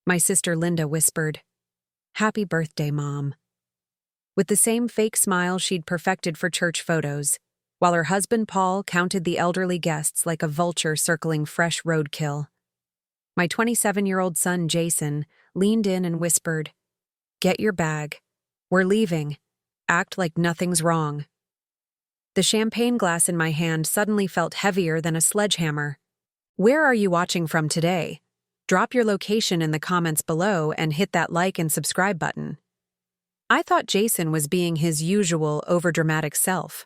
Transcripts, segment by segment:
My sister Linda whispered, "Happy birthday, Mom," with the same fake smile she'd perfected for church photos, while her husband Paul counted the elderly guests like a vulture circling fresh roadkill. My 27-year-old son Jason leaned in and whispered, "Get your bag. We're leaving. Act like nothing's wrong." The champagne glass in my hand suddenly felt heavier than a sledgehammer. Where are you watching from today? Drop your location in the comments below and hit that like and subscribe button. I thought Jason was being his usual overdramatic self.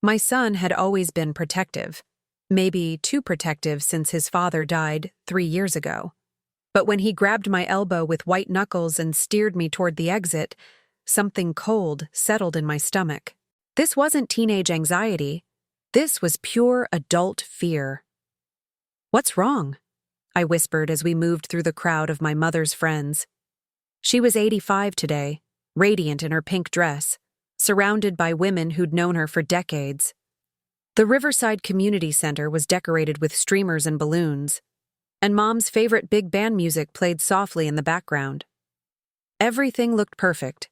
My son had always been protective, maybe too protective since his father died 3 years ago. But when he grabbed my elbow with white knuckles and steered me toward the exit, something cold settled in my stomach. This wasn't teenage anxiety. This was pure adult fear. "What's wrong?" I whispered as we moved through the crowd of my mother's friends. She was 85 today, radiant in her pink dress, surrounded by women who'd known her for decades. The Riverside Community Center was decorated with streamers and balloons, and Mom's favorite big band music played softly in the background. Everything looked perfect.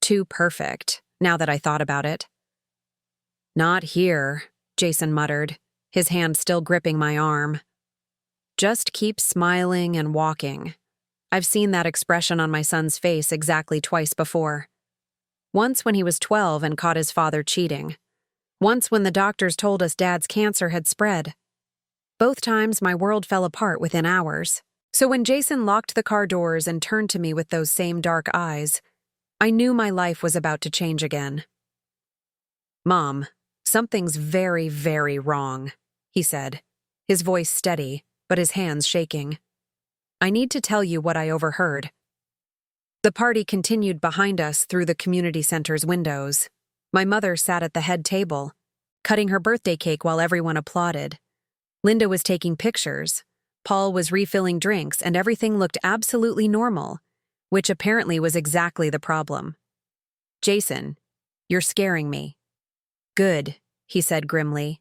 Too perfect, now that I thought about it. "Not here," Jason muttered, his hand still gripping my arm. "Just keep smiling and walking." I've seen that expression on my son's face exactly twice before. Once when he was 12 and caught his father cheating. Once when the doctors told us Dad's cancer had spread. Both times my world fell apart within hours. So when Jason locked the car doors and turned to me with those same dark eyes, I knew my life was about to change again. "Mom, something's very, very wrong," he said, his voice steady, but his hands shaking. "I need to tell you what I overheard." The party continued behind us through the community center's windows. My mother sat at the head table, cutting her birthday cake while everyone applauded. Linda was taking pictures, Paul was refilling drinks, and everything looked absolutely normal, which apparently was exactly the problem. "Jason, you're scaring me." "Good," he said grimly,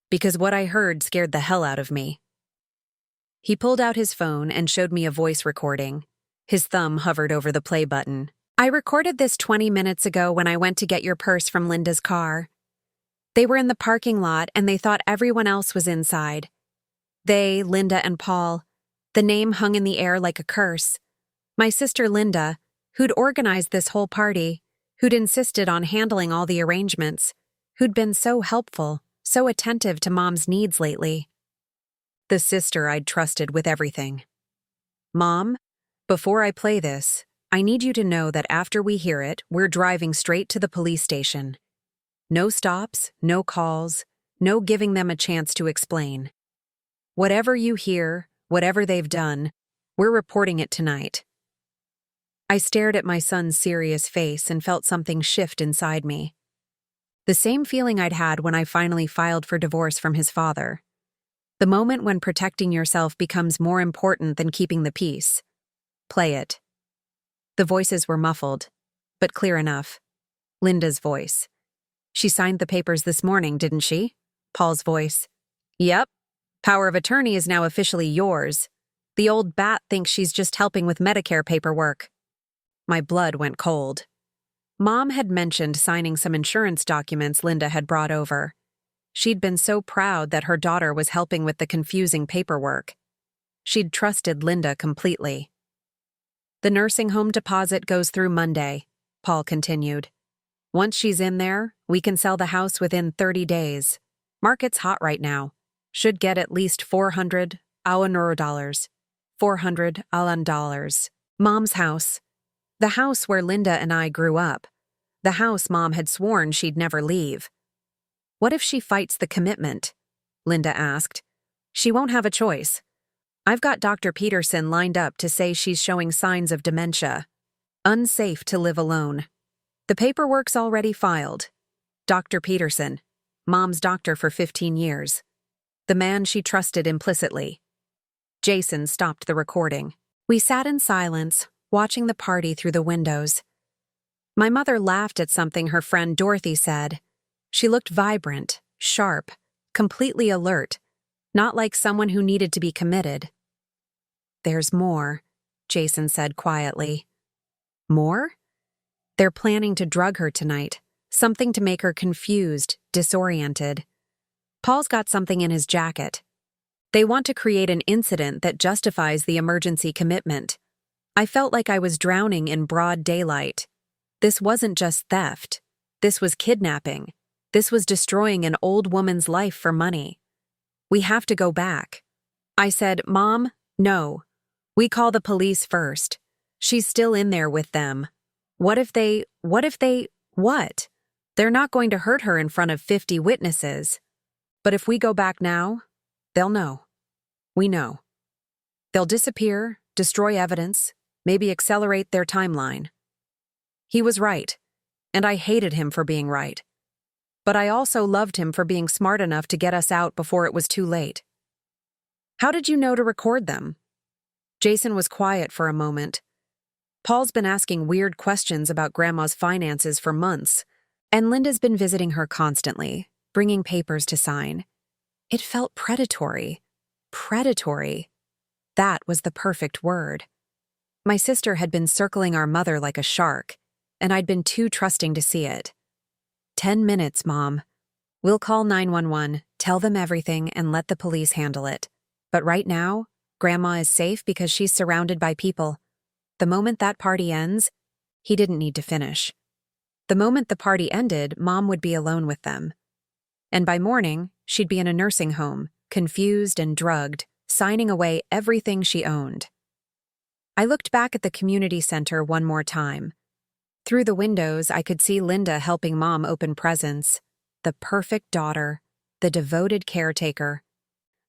"because what I heard scared the hell out of me." He pulled out his phone and showed me a voice recording. His thumb hovered over the play button. "I recorded this 20 minutes ago when I went to get your purse from Linda's car. They were in the parking lot and they thought everyone else was inside. They, Linda and Paul. The name hung in the air like a curse. My sister Linda, who'd organized this whole party, who'd insisted on handling all the arrangements, who'd been so helpful, so attentive to Mom's needs lately. The sister I'd trusted with everything. Mom, before I play this, I need you to know that after we hear it, we're driving straight to the police station. No stops, no calls, no giving them a chance to explain. Whatever you hear, whatever they've done, we're reporting it tonight." I stared at my son's serious face and felt something shift inside me. The same feeling I'd had when I finally filed for divorce from his father. The moment when protecting yourself becomes more important than keeping the peace. "Play it." The voices were muffled, but clear enough. Linda's voice. "She signed the papers this morning, didn't she?" Paul's voice. "Yep. Power of attorney is now officially yours. The old bat thinks she's just helping with Medicare paperwork." My blood went cold. Mom had mentioned signing some insurance documents Linda had brought over. She'd been so proud that her daughter was helping with the confusing paperwork. She'd trusted Linda completely. "The nursing home deposit goes through Monday," Paul continued. "Once she's in there, we can sell the house within 30 days. Market's hot right now. Should get at least $400 dollars. $400 Mom's house. The house where Linda and I grew up. The house Mom had sworn she'd never leave. "What if she fights the commitment?" Linda asked. "She won't have a choice. I've got Dr. Peterson lined up to say she's showing signs of dementia. Unsafe to live alone. The paperwork's already filed. Dr. Peterson, Mom's doctor for 15 years. The man she trusted implicitly." Jason stopped the recording. We sat in silence, watching the party through the windows. My mother laughed at something her friend Dorothy said. She looked vibrant, sharp, completely alert, not like someone who needed to be committed. "There's more," Jason said quietly. More? They're planning to drug her tonight. Something to make her confused, disoriented. Paul's got something in his jacket. They want to create an incident that justifies the emergency commitment. I felt like I was drowning in broad daylight. This wasn't just theft. This was kidnapping. This was destroying an old woman's life for money. We have to go back. I said, Mom, no. We call the police first. She's still in there with them. What? They're not going to hurt her in front of 50 witnesses. But if we go back now, they'll know. We know. They'll disappear, destroy evidence, maybe accelerate their timeline. He was right, and I hated him for being right. But I also loved him for being smart enough to get us out before it was too late. How did you know to record them? Jason was quiet for a moment. Paul's been asking weird questions about Grandma's finances for months, and Linda's been visiting her constantly, bringing papers to sign. It felt predatory. Predatory. That was the perfect word. My sister had been circling our mother like a shark, and I'd been too trusting to see it. 10 minutes, Mom. We'll call 911, tell them everything, and let the police handle it. But right now, Grandma is safe because she's surrounded by people. The moment that party ends, he didn't need to finish. The moment the party ended, Mom would be alone with them. And by morning, she'd be in a nursing home, confused and drugged, signing away everything she owned. I looked back at the community center one more time. Through the windows, I could see Linda helping Mom open presents. The perfect daughter, the devoted caretaker,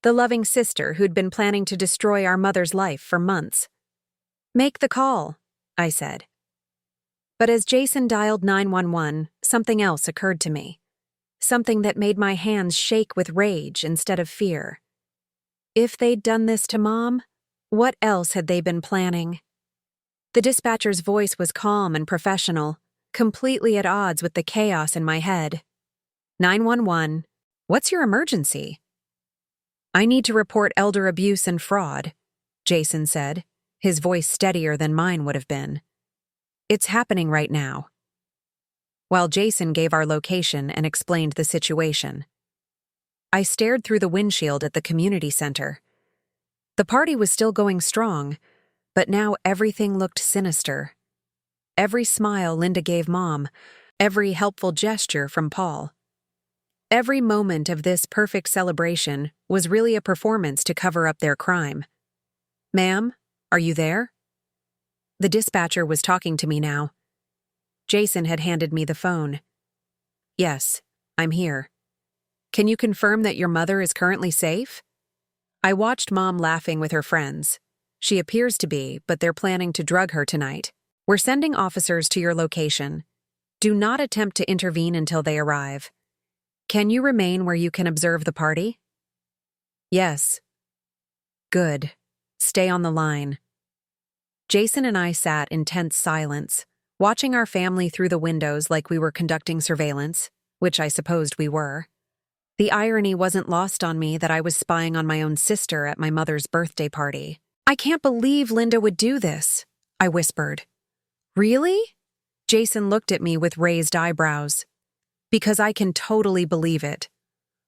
the loving sister who'd been planning to destroy our mother's life for months. Make the call, I said. But as Jason dialed 911, something else occurred to me. Something that made my hands shake with rage instead of fear. If they'd done this to Mom, what else had they been planning? The dispatcher's voice was calm and professional, completely at odds with the chaos in my head. 911, what's your emergency? I need to report elder abuse and fraud, Jason said, his voice steadier than mine would have been. It's happening right now. While Jason gave our location and explained the situation, I stared through the windshield at the community center. The party was still going strong, but now everything looked sinister. Every smile Linda gave Mom, every helpful gesture from Paul. Every moment of this perfect celebration was really a performance to cover up their crime. Ma'am, are you there? The dispatcher was talking to me now. Jason had handed me the phone. Yes, I'm here. Can you confirm that your mother is currently safe? I watched Mom laughing with her friends. She appears to be, but they're planning to drug her tonight. We're sending officers to your location. Do not attempt to intervene until they arrive. Can you remain where you can observe the party? Yes. Good. Stay on the line. Jason and I sat in tense silence, watching our family through the windows like we were conducting surveillance, which I supposed we were. The irony wasn't lost on me that I was spying on my own sister at my mother's birthday party. I can't believe Linda would do this, I whispered. Really? Jason looked at me with raised eyebrows. Because I can totally believe it.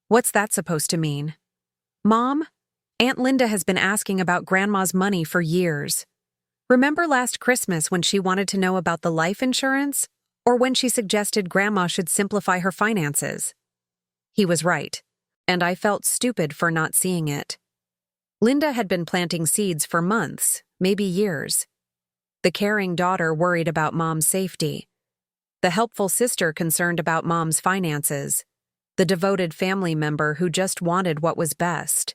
What's that supposed to mean? Mom, Aunt Linda has been asking about Grandma's money for years. Remember last Christmas when she wanted to know about the life insurance? Or when she suggested Grandma should simplify her finances? He was right, and I felt stupid for not seeing it. Linda had been planting seeds for months, maybe years. The caring daughter worried about Mom's safety. The helpful sister concerned about Mom's finances. The devoted family member who just wanted what was best.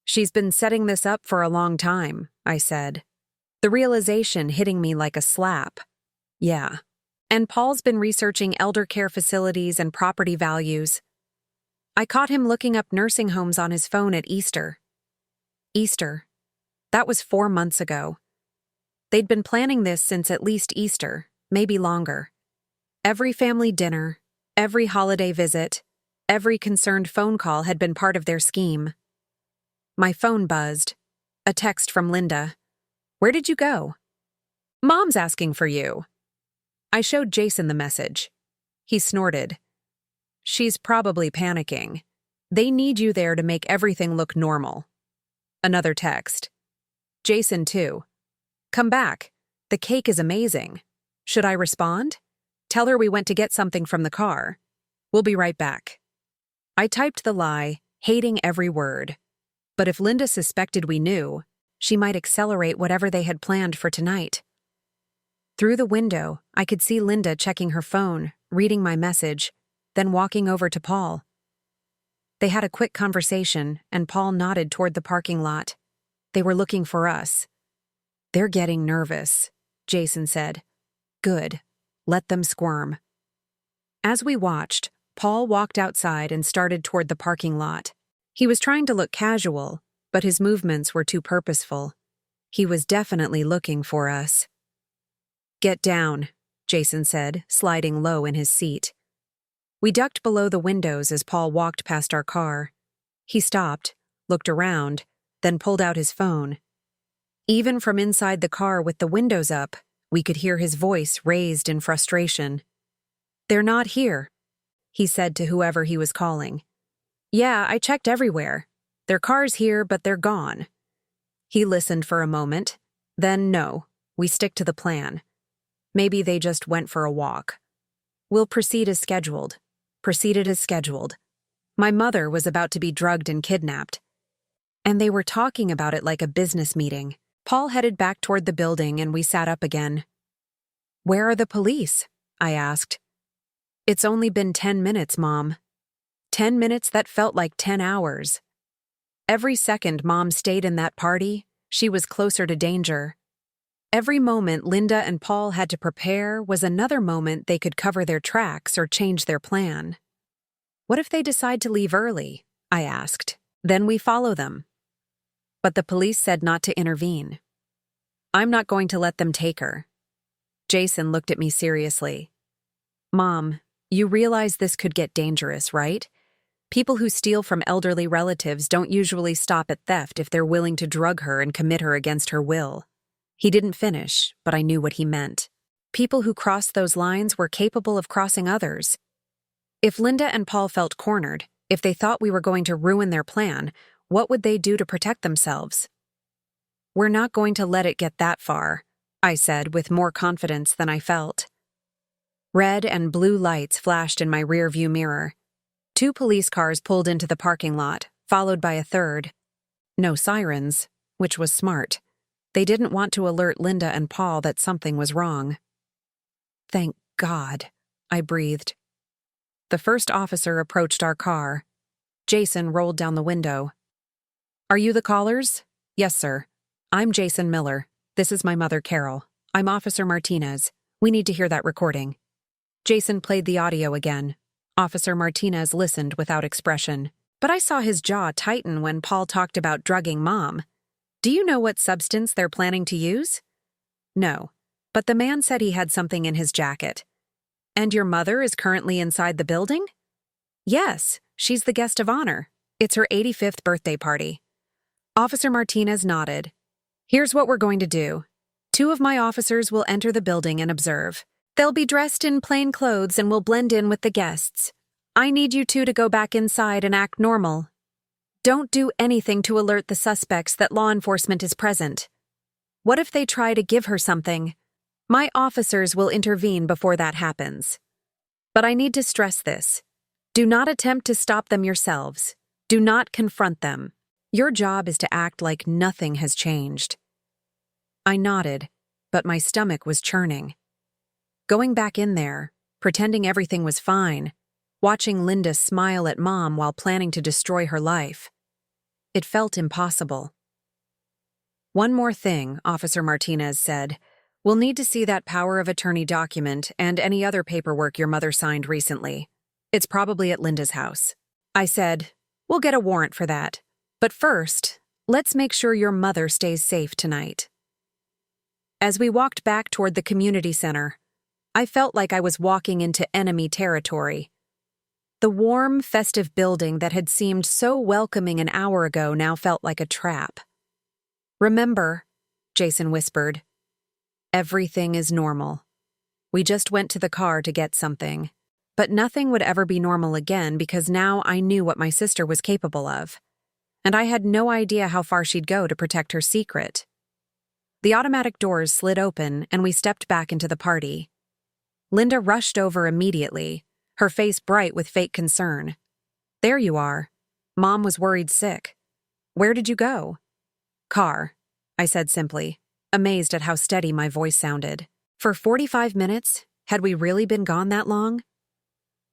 She's been setting this up for a long time, I said. The realization hitting me like a slap. Yeah. And Paul's been researching elder care facilities and property values. I caught him looking up nursing homes on his phone at Easter. Easter. That was 4 months ago. They'd been planning this since at least Easter, maybe longer. Every family dinner, every holiday visit, every concerned phone call had been part of their scheme. My phone buzzed. A text from Linda. Where did you go? Mom's asking for you. I showed Jason the message. He snorted. She's probably panicking. They need you there to make everything look normal. Another text. Jason, too. Come back. The cake is amazing. Should I respond? Tell her we went to get something from the car. We'll be right back. I typed the lie, hating every word. But if Linda suspected we knew, she might accelerate whatever they had planned for tonight. Through the window, I could see Linda checking her phone, reading my message, then walking over to Paul. They had a quick conversation, and Paul nodded toward the parking lot. They were looking for us. They're getting nervous, Jason said. Good. Let them squirm. As we watched, Paul walked outside and started toward the parking lot. He was trying to look casual, but his movements were too purposeful. He was definitely looking for us. Get down, Jason said, sliding low in his seat. We ducked below the windows as Paul walked past our car. He stopped, looked around, then pulled out his phone. Even from inside the car with the windows up, we could hear his voice raised in frustration. They're not here, he said to whoever he was calling. Yeah, I checked everywhere. Their car's here, but they're gone. He listened for a moment. Then no, we stick to the plan. Maybe they just went for a walk. We'll proceed as scheduled. Proceeded as scheduled. My mother was about to be drugged and kidnapped. And they were talking about it like a business meeting. Paul headed back toward the building and we sat up again. Where are the police? I asked. It's only been 10 minutes, Mom. 10 minutes that felt like 10 hours. Every second Mom stayed in that party, she was closer to danger. Every moment Linda and Paul had to prepare was another moment they could cover their tracks or change their plan. What if they decide to leave early? I asked. Then we follow them. But the police said not to intervene. I'm not going to let them take her. Jason looked at me seriously. Mom, you realize this could get dangerous, right? People who steal from elderly relatives don't usually stop at theft if they're willing to drug her and commit her against her will. He didn't finish, but I knew what he meant. People who crossed those lines were capable of crossing others. If Linda and Paul felt cornered, if they thought we were going to ruin their plan, what would they do to protect themselves? We're not going to let it get that far, I said with more confidence than I felt. Red and blue lights flashed in my rearview mirror. 2 police cars pulled into the parking lot, followed by a third. No sirens, which was smart. They didn't want to alert Linda and Paul that something was wrong. Thank God, I breathed. The first officer approached our car. Jason rolled down the window. Are you the callers? Yes, sir. I'm Jason Miller. This is my mother, Carol. I'm Officer Martinez. We need to hear that recording. Jason played the audio again. Officer Martinez listened without expression. But I saw his jaw tighten when Paul talked about drugging Mom. Do you know what substance they're planning to use? No, but the man said he had something in his jacket. And your mother is currently inside the building? Yes, she's the guest of honor. It's her 85th birthday party. Officer Martinez nodded. Here's what we're going to do. 2 of my officers will enter the building and observe. They'll be dressed in plain clothes and will blend in with the guests. I need you 2 to go back inside and act normal. Don't do anything to alert the suspects that law enforcement is present. What if they try to give her something? My officers will intervene before that happens. But I need to stress this. Do not attempt to stop them yourselves. Do not confront them. Your job is to act like nothing has changed. I nodded, but my stomach was churning. Going back in there, pretending everything was fine, watching Linda smile at Mom while planning to destroy her life. It felt impossible. One more thing, Officer Martinez said. We'll need to see that power of attorney document and any other paperwork your mother signed recently. It's probably at Linda's house. I said, we'll get a warrant for that. But first, let's make sure your mother stays safe tonight. As we walked back toward the community center, I felt like I was walking into enemy territory. The warm, festive building that had seemed so welcoming an hour ago now felt like a trap. Remember, Jason whispered. Everything is normal. We just went to the car to get something. But nothing would ever be normal again because now I knew what my sister was capable of. And I had no idea how far she'd go to protect her secret. The automatic doors slid open and we stepped back into the party. Linda rushed over immediately, her face bright with fake concern. There you are. Mom was worried sick. Where did you go? Car, I said simply, amazed at how steady my voice sounded. For 45 minutes, had we really been gone that long?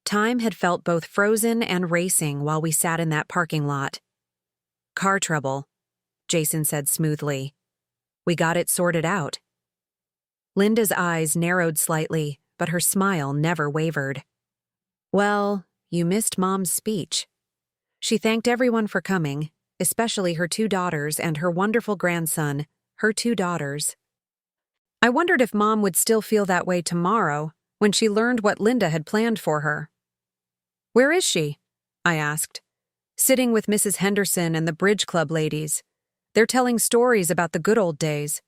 Time had felt both frozen and racing while we sat in that parking lot. Car trouble, Jason said smoothly. We got it sorted out. Linda's eyes narrowed slightly, but her smile never wavered. Well, you missed Mom's speech. She thanked everyone for coming, especially her 2 daughters and her wonderful grandson, her 2 daughters. I wondered if Mom would still feel that way tomorrow when she learned what Linda had planned for her. Where is she? I asked. Sitting with Mrs. Henderson and the Bridge Club ladies. They're telling stories about the good old days.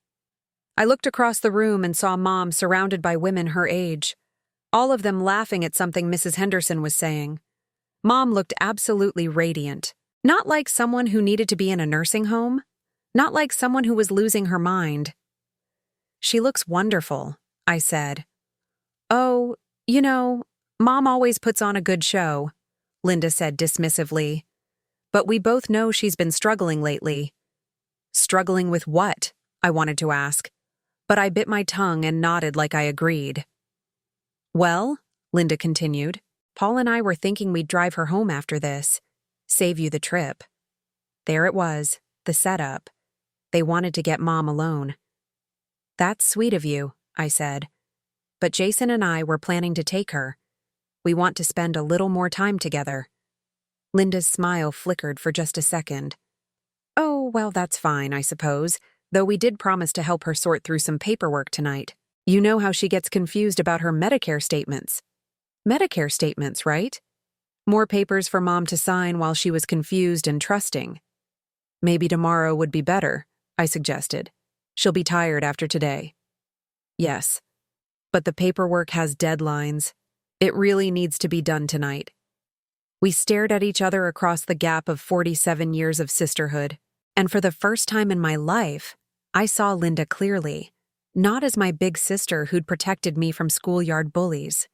I looked across the room and saw Mom surrounded by women her age, all of them laughing at something Mrs. Henderson was saying. Mom looked absolutely radiant, not like someone who needed to be in a nursing home, not like someone who was losing her mind. She looks wonderful, I said. Oh, Mom always puts on a good show, Linda said dismissively. But we both know she's been struggling lately. Struggling with what? I wanted to ask. But I bit my tongue and nodded like I agreed. Well, Linda continued, Paul and I were thinking we'd drive her home after this. Save you the trip. There it was, the setup. They wanted to get Mom alone. That's sweet of you, I said. But Jason and I were planning to take her. We want to spend a little more time together. Linda's smile flickered for just a second. Oh, well, that's fine, I suppose, though we did promise to help her sort through some paperwork tonight. You know how she gets confused about her Medicare statements. Medicare statements, right? More papers for Mom to sign while she was confused and trusting. Maybe tomorrow would be better, I suggested. She'll be tired after today. Yes. But the paperwork has deadlines. It really needs to be done tonight. We stared at each other across the gap of 47 years of sisterhood, and for the first time in my life, I saw Linda clearly, not as my big sister who'd protected me from schoolyard bullies,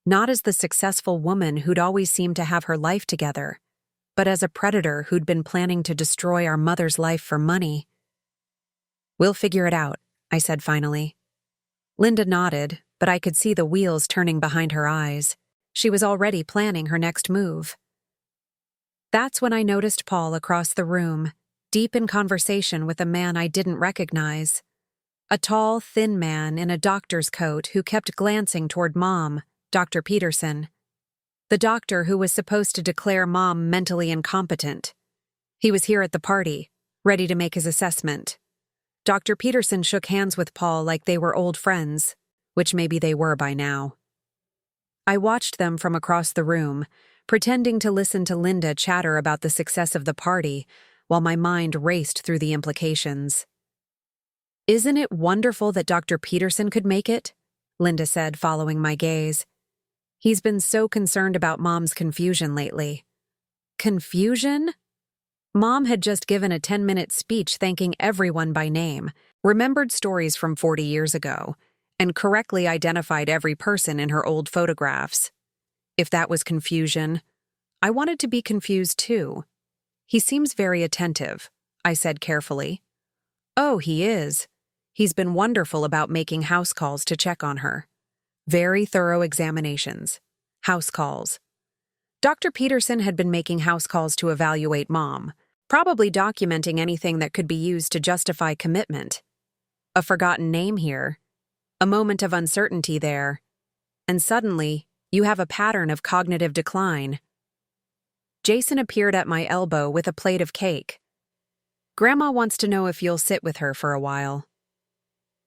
not as the successful woman who'd always seemed to have her life together, but as a predator who'd been planning to destroy our mother's life for money. We'll figure it out, I said finally. Linda nodded, but I could see the wheels turning behind her eyes. She was already planning her next move. That's when I noticed Paul across the room, deep in conversation with a man I didn't recognize. A tall, thin man in a doctor's coat who kept glancing toward Mom, Dr. Peterson. The doctor who was supposed to declare Mom mentally incompetent. He was here at the party, ready to make his assessment. Dr. Peterson shook hands with Paul like they were old friends, which maybe they were by now. I watched them from across the room, pretending to listen to Linda chatter about the success of the party, while my mind raced through the implications. Isn't it wonderful that Dr. Peterson could make it? Linda said, following my gaze. He's been so concerned about Mom's confusion lately. Confusion? Mom had just given a 10-minute speech thanking everyone by name, remembered stories from 40 years ago, and correctly identified every person in her old photographs. If that was confusion, I wanted to be confused too. He seems very attentive, I said carefully. Oh, he is. He's been wonderful about making house calls to check on her. Very thorough examinations. House calls. Dr. Peterson had been making house calls to evaluate Mom, probably documenting anything that could be used to justify commitment. A forgotten name here. A moment of uncertainty there. And suddenly, you have a pattern of cognitive decline. Jason appeared at my elbow with a plate of cake. Grandma wants to know if you'll sit with her for a while.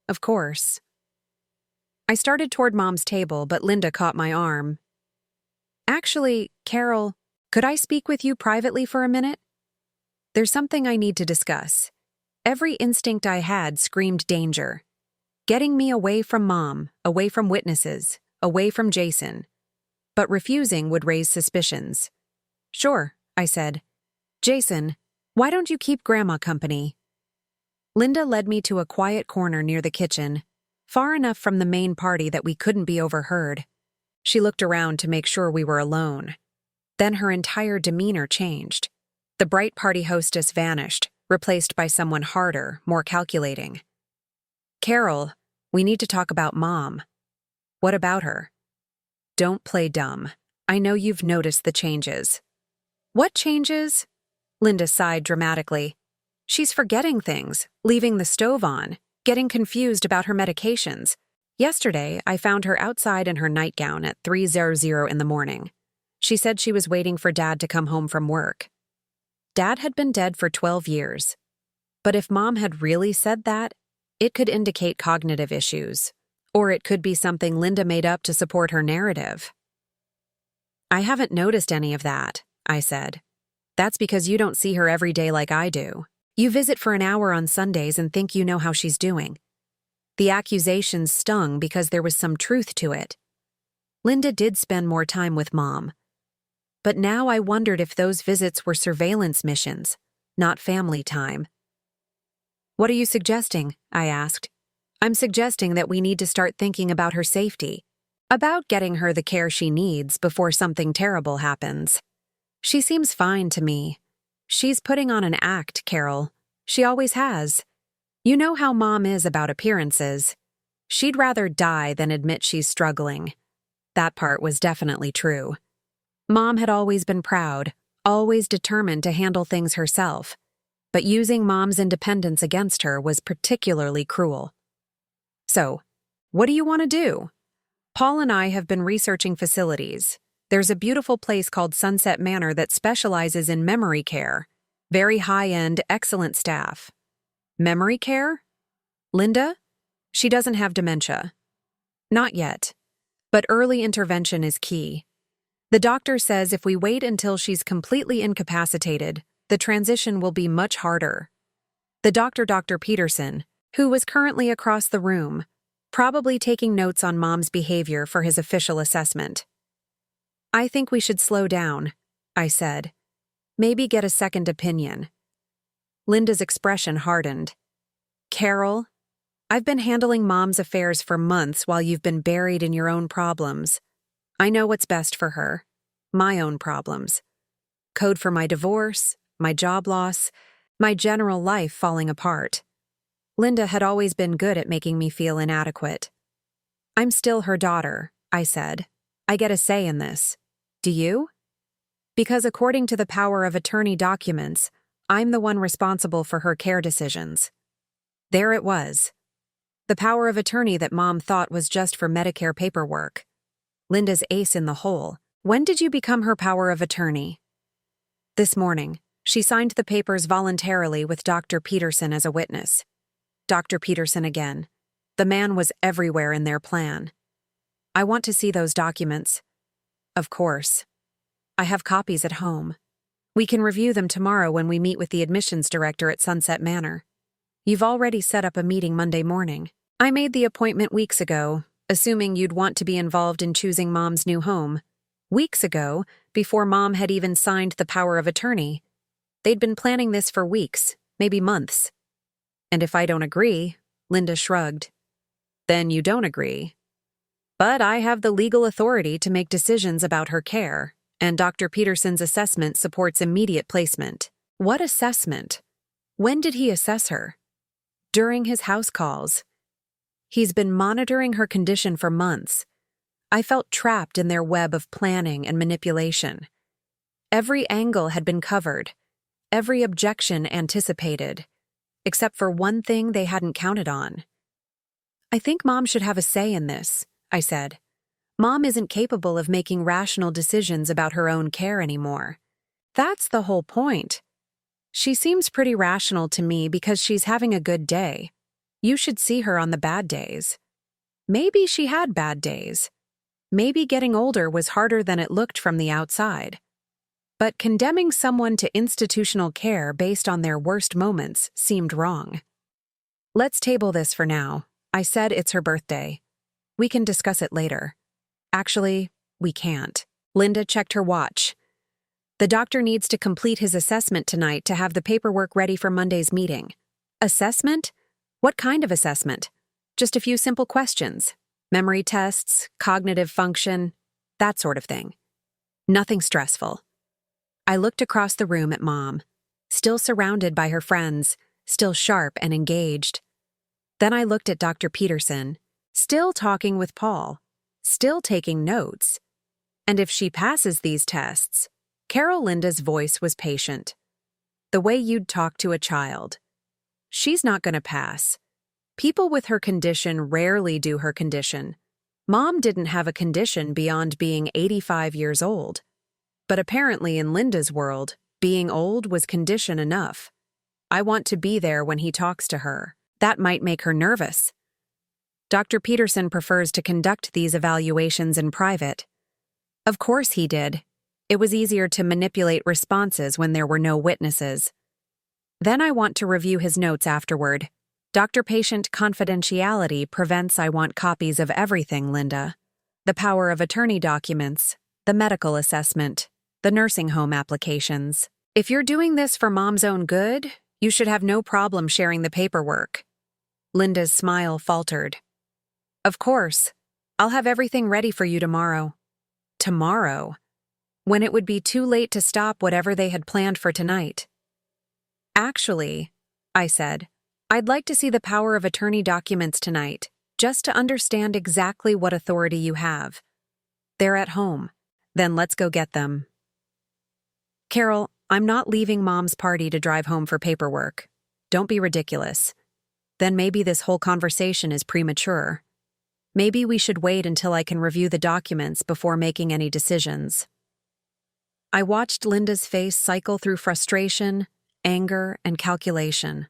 Of course. I started toward Mom's table, but Linda caught my arm. Actually, Carol, could I speak with you privately for a minute? There's something I need to discuss. Every instinct I had screamed danger. Getting me away from Mom, away from witnesses, away from Jason. But refusing would raise suspicions. "Sure," I said. "Jason, why don't you keep Grandma company?" Linda led me to a quiet corner near the kitchen, far enough from the main party that we couldn't be overheard. She looked around to make sure we were alone. Then her entire demeanor changed. The bright party hostess vanished, replaced by someone harder, more calculating. "Carol, we need to talk about Mom." "What about her?" "Don't play dumb. I know you've noticed the changes." "What changes?" Linda sighed dramatically. "She's forgetting things, leaving the stove on, getting confused about her medications. Yesterday, I found her outside in her nightgown at 3:00 in the morning. She said she was waiting for Dad to come home from work. Dad had been dead for 12 years. But if Mom had really said that, it could indicate cognitive issues. Or it could be something Linda made up to support her narrative. "I haven't noticed any of that," I said. "That's because you don't see her every day like I do. You visit for an hour on Sundays and think you know how she's doing." The accusations stung because there was some truth to it. Linda did spend more time with Mom. But now I wondered if those visits were surveillance missions, not family time. "What are you suggesting?" I asked. "I'm suggesting that we need to start thinking about her safety, about getting her the care she needs before something terrible happens. She seems fine to me. She's putting on an act, Carol. She always has. You know how Mom is about appearances. She'd rather die than admit she's struggling." That part was definitely true. Mom had always been proud, always determined to handle things herself. But using Mom's independence against her was particularly cruel. "So, what do you want to do?" "Paul and I have been researching facilities. There's a beautiful place called Sunset Manor that specializes in memory care. Very high-end, excellent staff." "Memory care?" "Linda? She doesn't have dementia." "Not yet. But early intervention is key. The doctor says if we wait until she's completely incapacitated, the transition will be much harder." The doctor, Dr. Peterson, who was currently across the room, probably taking notes on Mom's behavior for his official assessment. "I think we should slow down," I said. "Maybe get a second opinion." Linda's expression hardened. "Carol, I've been handling Mom's affairs for months while you've been buried in your own problems. I know what's best for her. My own problems. Code for my divorce, my job loss, my general life falling apart. Linda had always been good at making me feel inadequate. I'm still her daughter," I said. "I get a say in this. Do you? Because according to the power of attorney documents, I'm the one responsible for her care decisions." There it was. The power of attorney that Mom thought was just for Medicare paperwork. Linda's ace in the hole. "When did you become her power of attorney?" "This morning. She signed the papers voluntarily with Dr. Peterson as a witness." Dr. Peterson again. The man was everywhere in their plan. "I want to see those documents." "Of course. I have copies at home. We can review them tomorrow when we meet with the admissions director at Sunset Manor. You've already set up a meeting Monday morning. I made the appointment weeks ago, assuming you'd want to be involved in choosing Mom's new home. Weeks ago, before Mom had even signed the power of attorney. They'd been planning this for weeks, maybe months." "And if I don't agree," Linda shrugged. "Then you don't agree. But I have the legal authority to make decisions about her care, and Dr. Peterson's assessment supports immediate placement." "What assessment? When did he assess her?" "During his house calls. He's been monitoring her condition for months. I felt trapped in their web of planning and manipulation. Every angle had been covered, every objection anticipated, except for one thing they hadn't counted on. "I think Mom should have a say in this," I said. "Mom isn't capable of making rational decisions about her own care anymore. That's the whole point. She seems pretty rational to me because she's having a good day. You should see her on the bad days." Maybe she had bad days. Maybe getting older was harder than it looked from the outside. But condemning someone to institutional care based on their worst moments seemed wrong. "Let's table this for now. I said it's her birthday. We can discuss it later." "Actually, we can't." Linda checked her watch. "The doctor needs to complete his assessment tonight to have the paperwork ready for Monday's meeting." "Assessment? What kind of assessment?" "Just a few simple questions. Memory tests, cognitive function, that sort of thing. Nothing stressful." I looked across the room at Mom, still surrounded by her friends, still sharp and engaged. Then I looked at Dr. Peterson, still talking with Paul, still taking notes. And if she passes these tests, Carol Linda's voice was patient. The way you'd talk to a child. She's not going to pass. People with her condition rarely do her condition. Mom didn't have a condition beyond being 85 years old. But apparently in Linda's world, being old was condition enough. I want to be there when he talks to her. That might make her nervous. Dr. Peterson prefers to conduct these evaluations in private. Of course he did. It was easier to manipulate responses when there were no witnesses. Then I want to review his notes afterward. Doctor-patient confidentiality prevents I want copies of everything, Linda. The power of attorney documents, the medical assessment, the nursing home applications. If you're doing this for Mom's own good, you should have no problem sharing the paperwork. Linda's smile faltered. "Of course. I'll have everything ready for you tomorrow." Tomorrow? When it would be too late to stop whatever they had planned for tonight. "Actually," I said, "I'd like to see the power of attorney documents tonight, just to understand exactly what authority you have." "They're at home. Then let's go get them." "Carol, I'm not leaving Mom's party to drive home for paperwork. Don't be ridiculous. Then maybe this whole conversation is premature. Maybe we should wait until I can review the documents before making any decisions." I watched Linda's face cycle through frustration, anger, and calculation.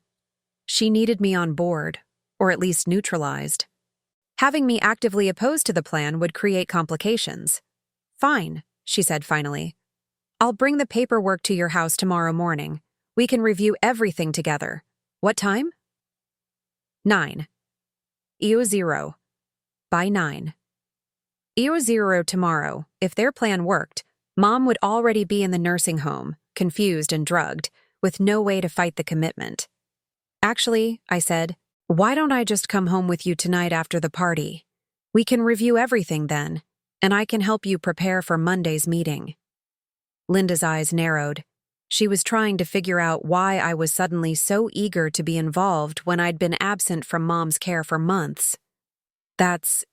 She needed me on board, or at least neutralized. Having me actively opposed to the plan would create complications. "Fine," she said finally. "I'll bring the paperwork to your house tomorrow morning. We can review everything together. What time?" 9. EO0. By 9. EO0 tomorrow. If their plan worked, Mom would already be in the nursing home, confused and drugged, with no way to fight the commitment. "Actually," I said, "why don't I just come home with you tonight after the party? We can review everything then, and I can help you prepare for Monday's meeting." Linda's eyes narrowed. She was trying to figure out why I was suddenly so eager to be involved when I'd been absent from Mom's care for months. That's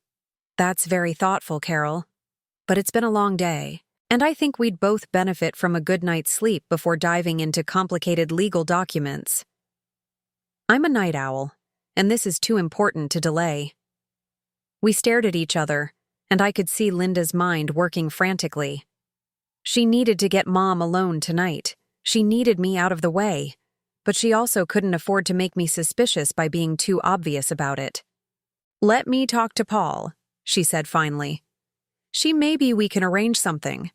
very thoughtful, Carol. But it's been a long day, and I think we'd both benefit from a good night's sleep before diving into complicated legal documents. I'm a night owl, and this is too important to delay. We stared at each other, and I could see Linda's mind working frantically. She needed to get Mom alone tonight. She needed me out of the way, but she also couldn't afford to make me suspicious by being too obvious about it. "Let me talk to Paul," she said finally. Maybe we can arrange something."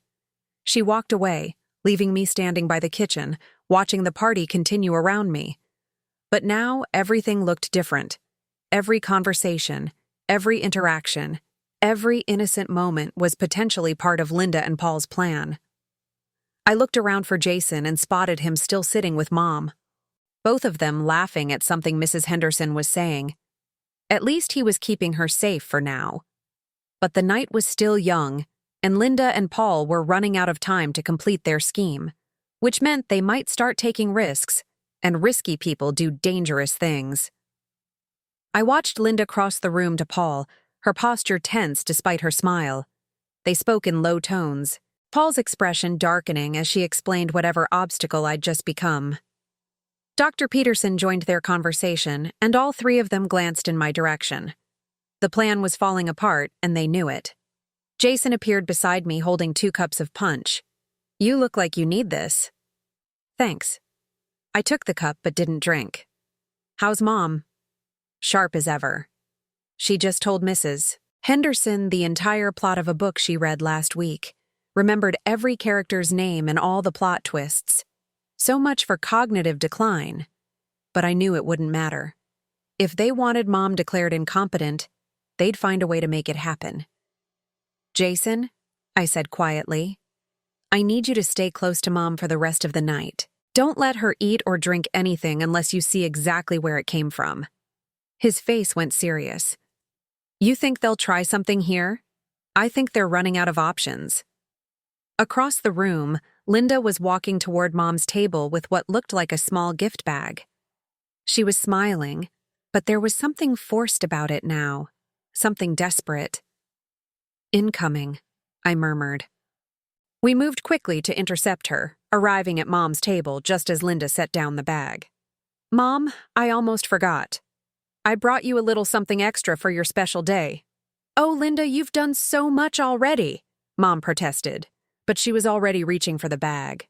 She walked away, leaving me standing by the kitchen, watching the party continue around me. But now everything looked different. Every conversation, every interaction, every innocent moment was potentially part of Linda and Paul's plan. I looked around for Jason and spotted him still sitting with Mom. Both of them laughing at something Mrs. Henderson was saying. At least he was keeping her safe for now. But the night was still young, and Linda and Paul were running out of time to complete their scheme, which meant they might start taking risks, and risky people do dangerous things. I watched Linda cross the room to Paul, her posture tense despite her smile. They spoke in low tones, Paul's expression darkening as she explained whatever obstacle I'd just become. Dr. Peterson joined their conversation, and all three of them glanced in my direction. The plan was falling apart, and they knew it. Jason appeared beside me holding 2 cups of punch. "You look like you need this." "Thanks." I took the cup but didn't drink. "How's Mom?" "Sharp as ever. She just told Mrs. Henderson the entire plot of a book she read last week. remembered every character's name and all the plot twists. So much for cognitive decline. But I knew it wouldn't matter. If they wanted Mom declared incompetent, they'd find a way to make it happen. "Jason," I said quietly, "I need you to stay close to Mom for the rest of the night. Don't let her eat or drink anything unless you see exactly where it came from." His face went serious. "You think they'll try something here? I think they're running out of options." Across the room, Linda was walking toward Mom's table with what looked like a small gift bag. She was smiling, but there was something forced about it now, something desperate. "Incoming," I murmured. We moved quickly to intercept her, arriving at Mom's table just as Linda set down the bag. "Mom, I almost forgot. I brought you a little something extra for your special day." "Oh, Linda, you've done so much already," Mom protested, but she was already reaching for the bag.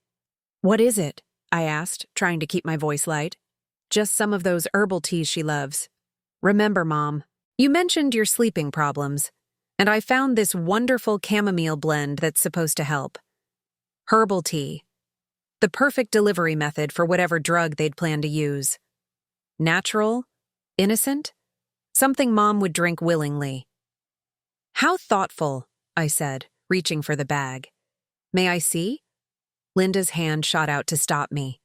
"What is it?" I asked, trying to keep my voice light. "Just some of those herbal teas she loves. Remember, Mom, you mentioned your sleeping problems, and I found this wonderful chamomile blend that's supposed to help. Herbal tea. The perfect delivery method for whatever drug they'd plan to use. Natural, innocent, something Mom would drink willingly." "How thoughtful," I said, reaching for the bag. "May I see?" Linda's hand shot out to stop me.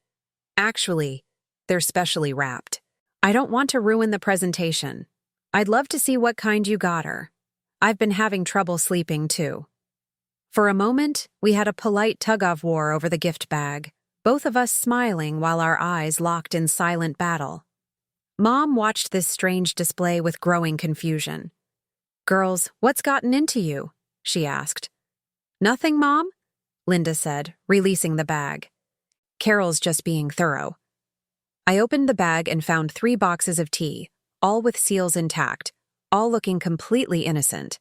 "Actually, they're specially wrapped. I don't want to ruin the presentation. I'd love to see what kind you got her. I've been having trouble sleeping, too." For a moment, we had a polite tug-of-war over the gift bag, both of us smiling while our eyes locked in silent battle. Mom watched this strange display with growing confusion. "Girls, what's gotten into you?" she asked. "Nothing, Mom," Linda said, releasing the bag. "Carol's just being thorough." I opened the bag and found 3 boxes of tea, all with seals intact, all looking completely innocent.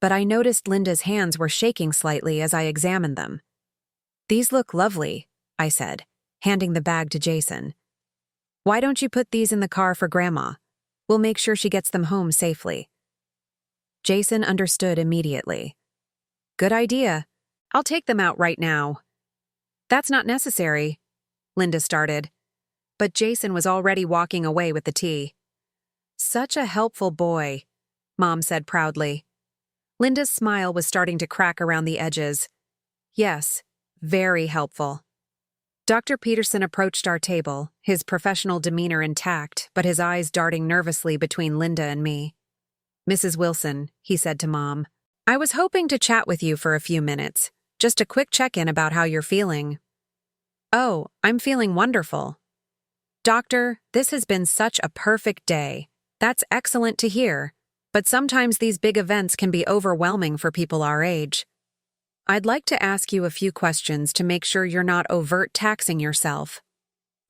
But I noticed Linda's hands were shaking slightly as I examined them. "These look lovely," I said, handing the bag to Jason. "Why don't you put these in the car for Grandma? We'll make sure she gets them home safely." Jason understood immediately. "Good idea. I'll take them out right now." "That's not necessary," Linda started, but Jason was already walking away with the tea. "Such a helpful boy," Mom said proudly. Linda's smile was starting to crack around the edges. "Yes, very helpful." Dr. Peterson approached our table, his professional demeanor intact, but his eyes darting nervously between Linda and me. "Mrs. Wilson," he said to Mom, "I was hoping to chat with you for a few minutes. Just a quick check-in about how you're feeling." "Oh, I'm feeling wonderful." "Doctor, this has been such a perfect day. That's excellent to hear. But sometimes these big events can be overwhelming for people our age. I'd like to ask you a few questions to make sure you're not overt taxing yourself."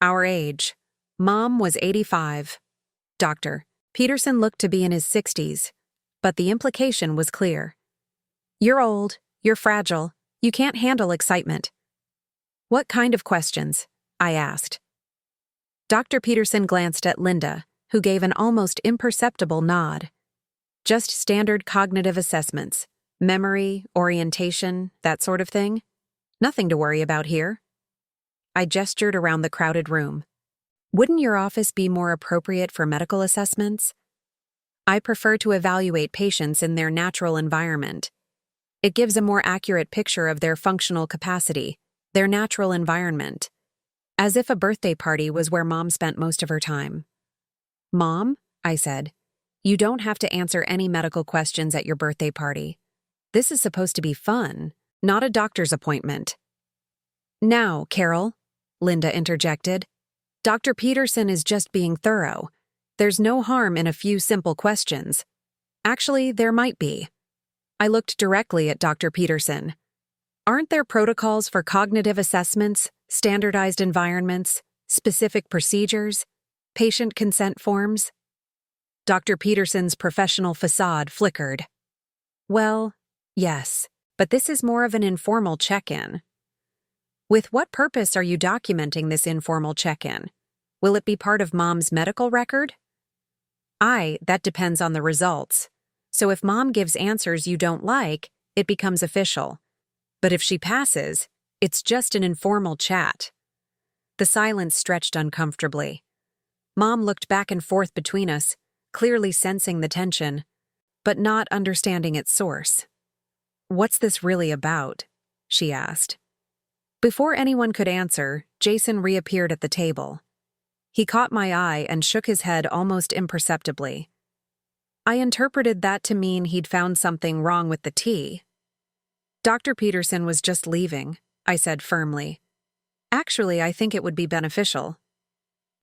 Our age. Mom was 85. Dr. Peterson looked to be in his 60s, but the implication was clear. "You're old, you're fragile, you can't handle excitement." "What kind of questions?" I asked. Dr. Peterson glanced at Linda, who gave an almost imperceptible nod. "Just standard cognitive assessments. Memory, orientation, that sort of thing. Nothing to worry about here." I gestured around the crowded room. "Wouldn't your office be more appropriate for medical assessments?" "I prefer to evaluate patients in their natural environment. It gives a more accurate picture of their functional capacity, their natural environment. As if a birthday party was where Mom spent most of her time." "Mom," I said, "you don't have to answer any medical questions at your birthday party. This is supposed to be fun, not a doctor's appointment." "Now, Carol," Linda interjected, "Dr. Peterson is just being thorough. There's no harm in a few simple questions. Actually, there might be." I looked directly at Dr. Peterson. "Aren't there protocols for cognitive assessments, standardized environments, specific procedures, patient consent forms?" Dr. Peterson's professional facade flickered. "Well, yes, but this is more of an informal check-in." "With what purpose are you documenting this informal check-in? Will it be part of Mom's medical record?" That depends on the results. So if Mom gives answers you don't like, it becomes official. But if she passes, it's just an informal chat. The silence stretched uncomfortably. Mom looked back and forth between us, clearly sensing the tension, but not understanding its source. "What's this really about?" she asked. Before anyone could answer, Jason reappeared at the table. He caught my eye and shook his head almost imperceptibly. I interpreted that to mean he'd found something wrong with the tea. "Dr. Peterson was just leaving," I said firmly. "Actually, I think it would be beneficial."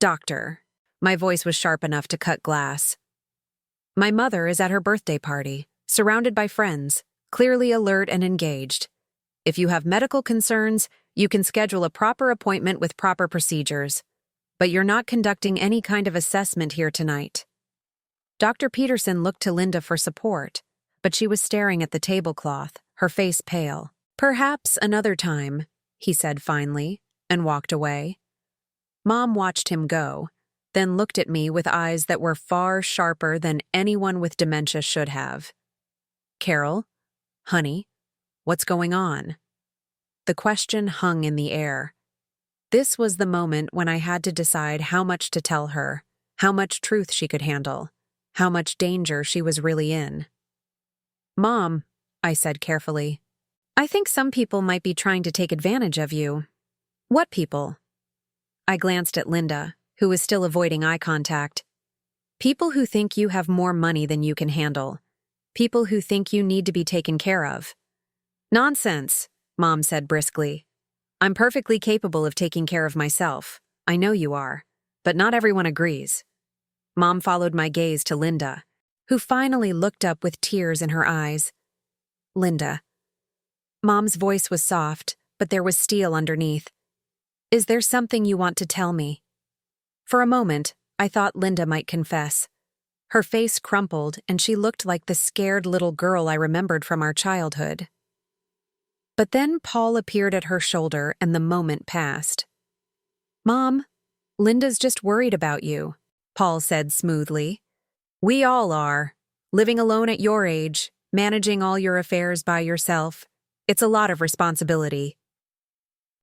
"Doctor." My voice was sharp enough to cut glass. "My mother is at her birthday party, surrounded by friends, clearly alert and engaged. If you have medical concerns, you can schedule a proper appointment with proper procedures. But you're not conducting any kind of assessment here tonight." Dr. Peterson looked to Linda for support, but she was staring at the tablecloth, her face pale. "Perhaps another time," he said finally, and walked away. Mom watched him go, then looked at me with eyes that were far sharper than anyone with dementia should have. "Carol? Honey? What's going on?" The question hung in the air. This was the moment when I had to decide how much to tell her, how much truth she could handle, how much danger she was really in. "Mom," I said carefully, "I think some people might be trying to take advantage of you." "What people?" I glanced at Linda, who was still avoiding eye contact. "People who think you have more money than you can handle. People who think you need to be taken care of." "Nonsense," Mom said briskly. "I'm perfectly capable of taking care of myself. I know you are, but not everyone agrees." Mom followed my gaze to Linda, who finally looked up with tears in her eyes. "Linda." Mom's voice was soft, but there was steel underneath. "Is there something you want to tell me?" For a moment, I thought Linda might confess. Her face crumpled, and she looked like the scared little girl I remembered from our childhood. But then Paul appeared at her shoulder, and the moment passed. "Mom, Linda's just worried about you," Paul said smoothly. "We all are. Living alone at your age, managing all your affairs by yourself. It's a lot of responsibility."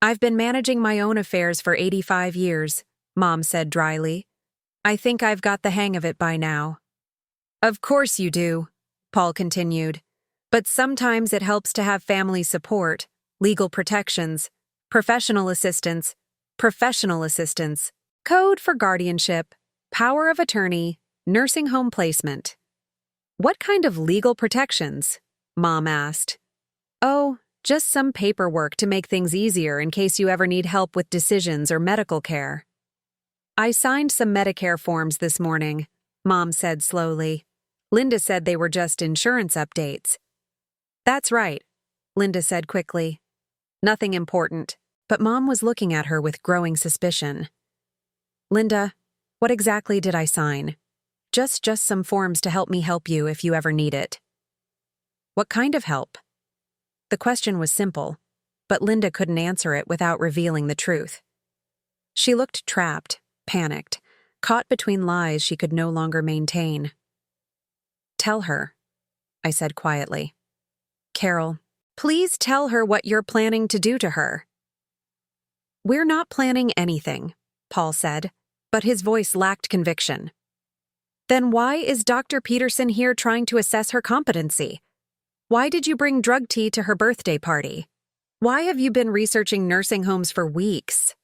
"I've been managing my own affairs for 85 years, Mom said dryly. "I think I've got the hang of it by now." "Of course you do," Paul continued. "But sometimes it helps to have family support, legal protections, professional assistance, code for guardianship, power of attorney, nursing home placement." "What kind of legal protections?" Mom asked. "Oh, just some paperwork to make things easier in case you ever need help with decisions or medical care." "I signed some Medicare forms this morning," Mom said slowly. "Linda said they were just insurance updates." "That's right," Linda said quickly. "Nothing important," but Mom was looking at her with growing suspicion. "Linda, what exactly did I sign?" Just some forms to help me help you if you ever need it." "What kind of help?" The question was simple, but Linda couldn't answer it without revealing the truth. She looked trapped, panicked, caught between lies she could no longer maintain. "Tell her," I said quietly. "Carol, please tell her what you're planning to do to her." "We're not planning anything," Paul said, but his voice lacked conviction. "Then why is Dr. Peterson here trying to assess her competency? Why did you bring drug tea to her birthday party? Why have you been researching nursing homes for weeks?"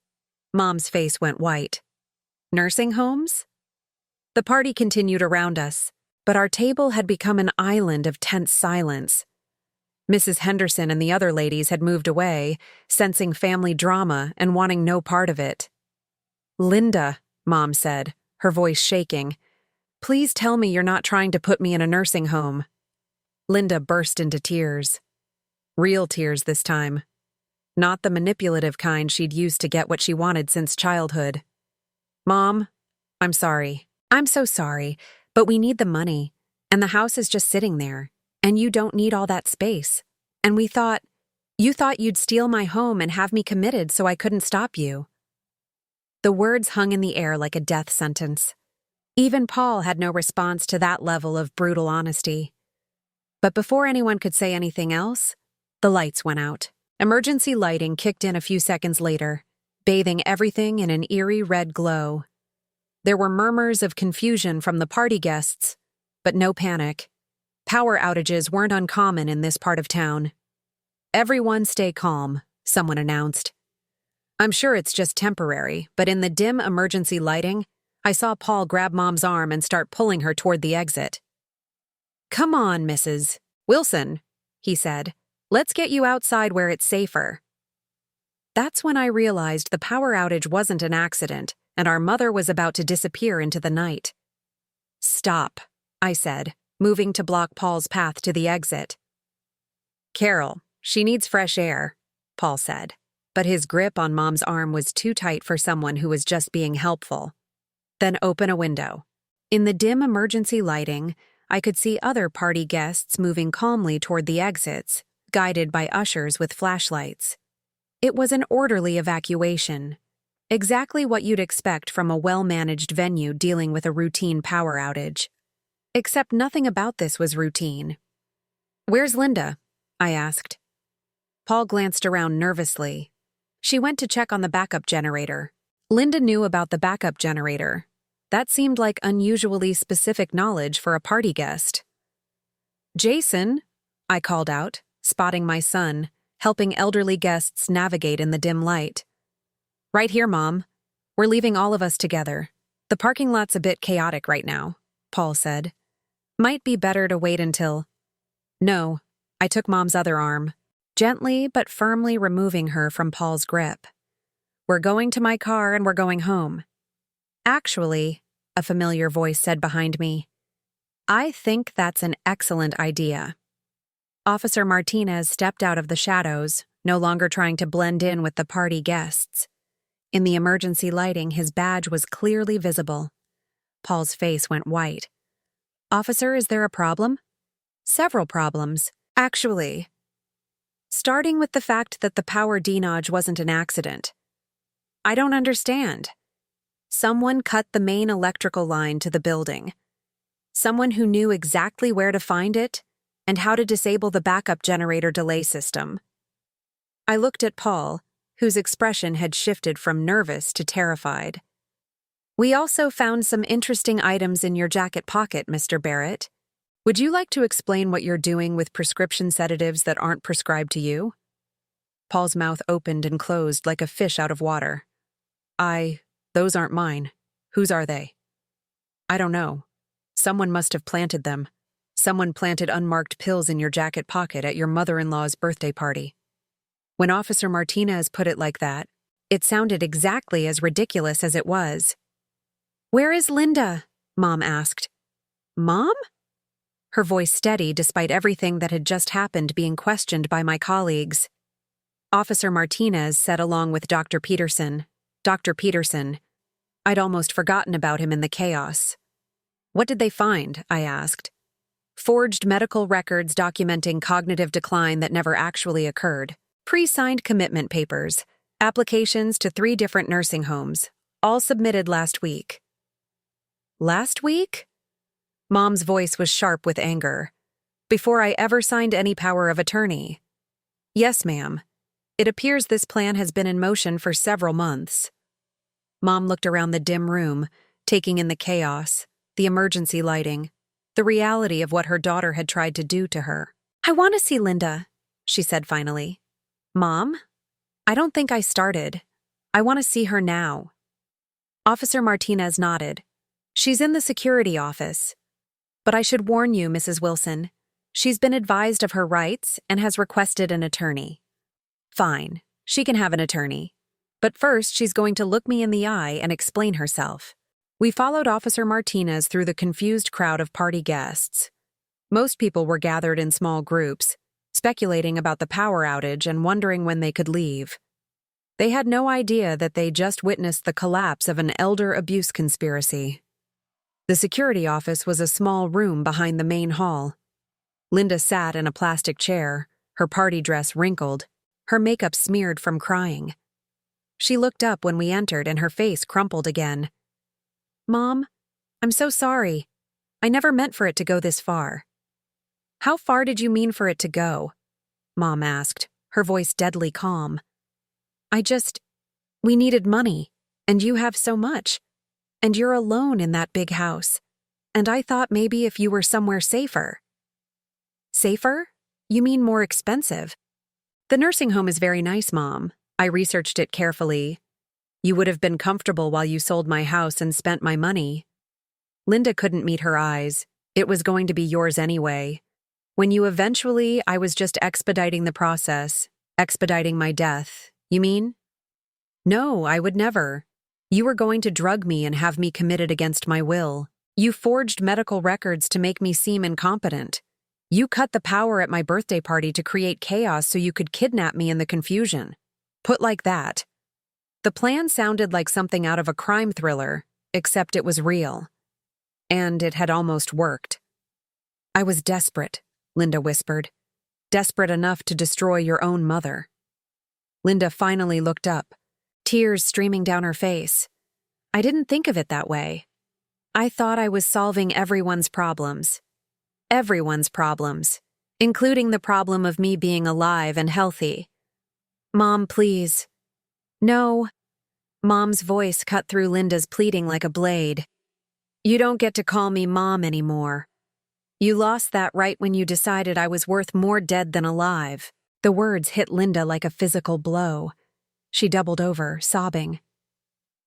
Mom's face went white. "Nursing homes?" The party continued around us, but our table had become an island of tense silence. Mrs. Henderson and the other ladies had moved away, sensing family drama and wanting no part of it. "Linda," Mom said, her voice shaking, "please tell me you're not trying to put me in a nursing home." Linda burst into tears. Real tears this time. Not the manipulative kind she'd used to get what she wanted since childhood. "Mom, I'm sorry. I'm so sorry, but we need the money, and the house is just sitting there, and you don't need all that space. And you thought you'd steal my home and have me committed so I couldn't stop you." The words hung in the air like a death sentence. Even Paul had no response to that level of brutal honesty. But before anyone could say anything else, the lights went out. Emergency lighting kicked in a few seconds later, bathing everything in an eerie red glow. There were murmurs of confusion from the party guests, but no panic. Power outages weren't uncommon in this part of town. "Everyone stay calm," someone announced. "I'm sure it's just temporary, but in the dim emergency lighting, I saw Paul grab Mom's arm and start pulling her toward the exit. "Come on, Mrs. Wilson," he said. "Let's get you outside where it's safer." That's when I realized the power outage wasn't an accident, and our mother was about to disappear into the night. "Stop," I said, moving to block Paul's path to the exit. "Carol, she needs fresh air," Paul said, but his grip on Mom's arm was too tight for someone who was just being helpful. "Then open a window." In the dim emergency lighting, I could see other party guests moving calmly toward the exits, guided by ushers with flashlights. It was an orderly evacuation, exactly what you'd expect from a well-managed venue dealing with a routine power outage. Except nothing about this was routine. "Where's Linda?" I asked. Paul glanced around nervously. "She went to check on the backup generator." Linda knew about the backup generator. That seemed like unusually specific knowledge for a party guest. "Jason," I called out, spotting my son, helping elderly guests navigate in the dim light. "Right here, Mom. We're leaving all of us together. The parking lot's a bit chaotic right now," Paul said. "Might be better to wait until—" "No," I took Mom's other arm, gently but firmly removing her from Paul's grip. "We're going to my car and we're going home." "Actually," a familiar voice said behind me, "I think that's an excellent idea." Officer Martinez stepped out of the shadows, no longer trying to blend in with the party guests. In the emergency lighting, his badge was clearly visible. Paul's face went white. "Officer, is there a problem?" "Several problems, actually. Starting with the fact that the power denodge wasn't an accident. I don't understand. Someone cut the main electrical line to the building. Someone who knew exactly where to find it and how to disable the backup generator delay system." I looked at Paul, whose expression had shifted from nervous to terrified. "We also found some interesting items in your jacket pocket, Mr. Barrett. Would you like to explain what you're doing with prescription sedatives that aren't prescribed to you?" Paul's mouth opened and closed like a fish out of water. Those aren't mine. Whose are they?" "I don't know. Someone must have planted them. Someone planted unmarked pills in your jacket pocket at your mother-in-law's birthday party." When Officer Martinez put it like that, it sounded exactly as ridiculous as it was. "Where is Linda?" Mom asked. "Mom?" Her voice steady despite everything that had just happened being questioned by my colleagues. Officer Martinez said along with Dr. Peterson. Dr. Peterson. I'd almost forgotten about him in the chaos. "What did they find?" I asked. "Forged medical records documenting cognitive decline that never actually occurred. Pre-signed commitment papers. Applications to 3 different nursing homes. All submitted last week." "Last week?" Mom's voice was sharp with anger. "Before I ever signed any power of attorney." "Yes, ma'am. It appears this plan has been in motion for several months." Mom looked around the dim room, taking in the chaos, the emergency lighting, the reality of what her daughter had tried to do to her. "I want to see Linda," she said finally. "Mom? I don't think I started. I want to see her now." Officer Martinez nodded. "She's in the security office. But I should warn you, Mrs. Wilson, she's been advised of her rights and has requested an attorney." "Fine, she can have an attorney. But first, she's going to look me in the eye and explain herself." We followed Officer Martinez through the confused crowd of party guests. Most people were gathered in small groups, speculating about the power outage and wondering when they could leave. They had no idea that they just witnessed the collapse of an elder abuse conspiracy. The security office was a small room behind the main hall. Linda sat in a plastic chair, her party dress wrinkled, her makeup smeared from crying. She looked up when we entered and her face crumpled again. "Mom, I'm so sorry. I never meant for it to go this far." "How far did you mean for it to go?" Mom asked, her voice deadly calm. We needed money, and you have so much. And you're alone in that big house. And I thought maybe if you were somewhere safer. Safer? You mean more expensive? The nursing home is very nice, Mom. I researched it carefully. You would have been comfortable while you sold my house and spent my money. Linda couldn't meet her eyes. It was going to be yours anyway. I was just expediting the process, expediting my death. You mean? No, I would never. You were going to drug me and have me committed against my will. You forged medical records to make me seem incompetent. You cut the power at my birthday party to create chaos so you could kidnap me in the confusion. Put like that. The plan sounded like something out of a crime thriller, except it was real. And it had almost worked. I was desperate, Linda whispered. Desperate enough to destroy your own mother. Linda finally looked up, tears streaming down her face. I didn't think of it that way. I thought I was solving everyone's problems. Everyone's problems, including the problem of me being alive and healthy. Mom, please. No. Mom's voice cut through Linda's pleading like a blade. You don't get to call me Mom anymore. You lost that right when you decided I was worth more dead than alive. The words hit Linda like a physical blow. She doubled over, sobbing.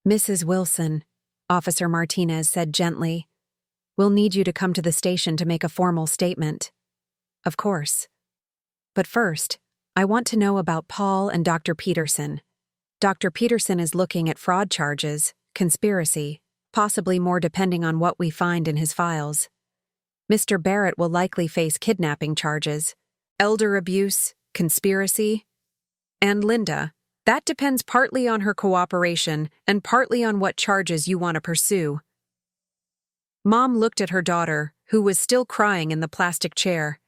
Mrs. Wilson, Officer Martinez said gently, we'll need you to come to the station to make a formal statement. Of course. But first, I want to know about Paul and Dr. Peterson. Dr. Peterson is looking at fraud charges, conspiracy, possibly more depending on what we find in his files. Mr. Barrett will likely face kidnapping charges, elder abuse, conspiracy. And Linda, that depends partly on her cooperation and partly on what charges you want to pursue. Mom looked at her daughter, who was still crying in the plastic chair.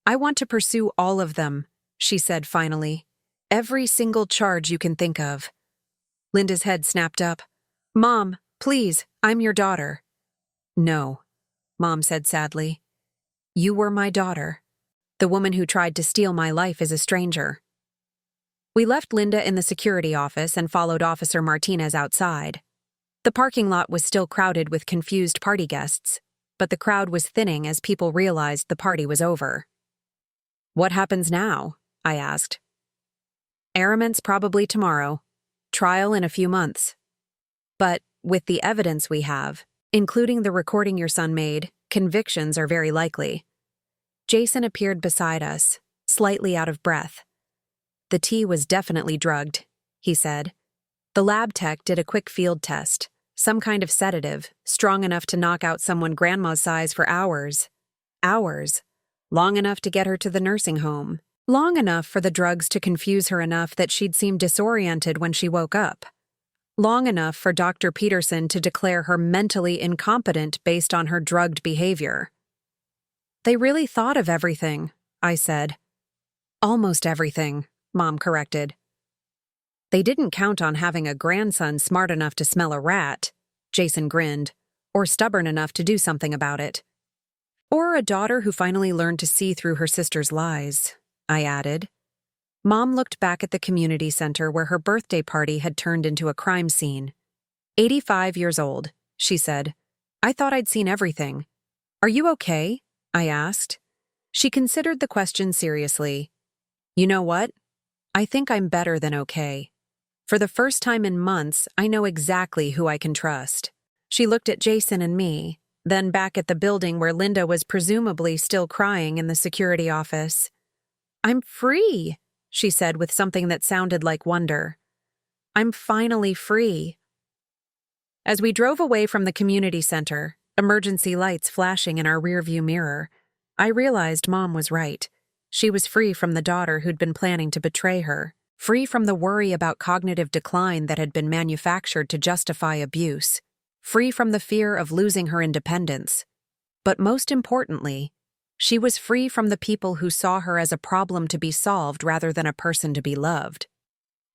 I want to pursue all of them, she said finally. Every single charge you can think of. Linda's head snapped up. Mom, please, I'm your daughter. No, Mom said sadly. You were my daughter. The woman who tried to steal my life is a stranger. We left Linda in the security office and followed Officer Martinez outside. The parking lot was still crowded with confused party guests, but the crowd was thinning as people realized the party was over. What happens now? I asked. Arraignment's probably tomorrow. Trial in a few months. But with the evidence we have, including the recording your son made, convictions are very likely. Jason appeared beside us, slightly out of breath. The tea was definitely drugged, he said. The lab tech did a quick field test, some kind of sedative, strong enough to knock out someone grandma's size for hours. Hours. Long enough to get her to the nursing home. Long enough for the drugs to confuse her enough that she'd seem disoriented when she woke up. Long enough for Dr. Peterson to declare her mentally incompetent based on her drugged behavior. They really thought of everything, I said. Almost everything, Mom corrected. They didn't count on having a grandson smart enough to smell a rat, Jason grinned, or stubborn enough to do something about it. Or a daughter who finally learned to see through her sister's lies, I added. Mom looked back at the community center where her birthday party had turned into a crime scene. 85 years old, she said. I thought I'd seen everything. Are you okay? I asked. She considered the question seriously. You know what? I think I'm better than okay. For the first time in months, I know exactly who I can trust. She looked at Jason and me, then back at the building where Linda was presumably still crying in the security office. I'm free, she said with something that sounded like wonder. I'm finally free. As we drove away from the community center, emergency lights flashing in our rearview mirror, I realized Mom was right. She was free from the daughter who'd been planning to betray her, free from the worry about cognitive decline that had been manufactured to justify abuse, free from the fear of losing her independence. But most importantly, she was free from the people who saw her as a problem to be solved rather than a person to be loved.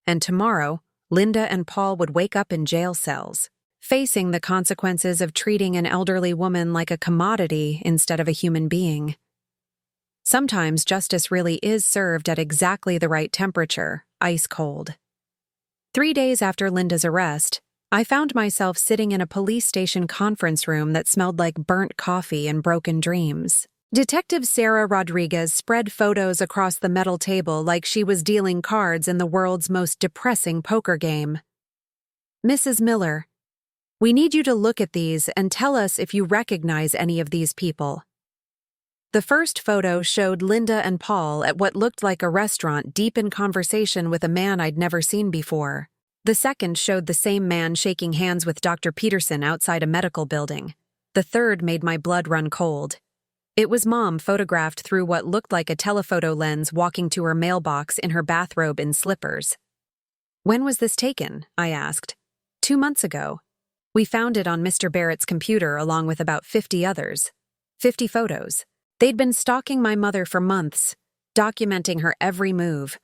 And tomorrow, Linda and Paul would wake up in jail cells, facing the consequences of treating an elderly woman like a commodity instead of a human being. Sometimes justice really is served at exactly the right temperature, ice cold. 3 days after Linda's arrest, I found myself sitting in a police station conference room that smelled like burnt coffee and broken dreams. Detective Sarah Rodriguez spread photos across the metal table like she was dealing cards in the world's most depressing poker game. "Mrs. Miller, we need you to look at these and tell us if you recognize any of these people." The first photo showed Linda and Paul at what looked like a restaurant deep in conversation with a man I'd never seen before. The second showed the same man shaking hands with Dr. Peterson outside a medical building. The third made my blood run cold. It was Mom photographed through what looked like a telephoto lens walking to her mailbox in her bathrobe and slippers. "When was this taken?" I asked. 2 months ago. We found it on Mr. Barrett's computer along with about 50 others. 50 photos. They'd been stalking my mother for months, documenting her every move,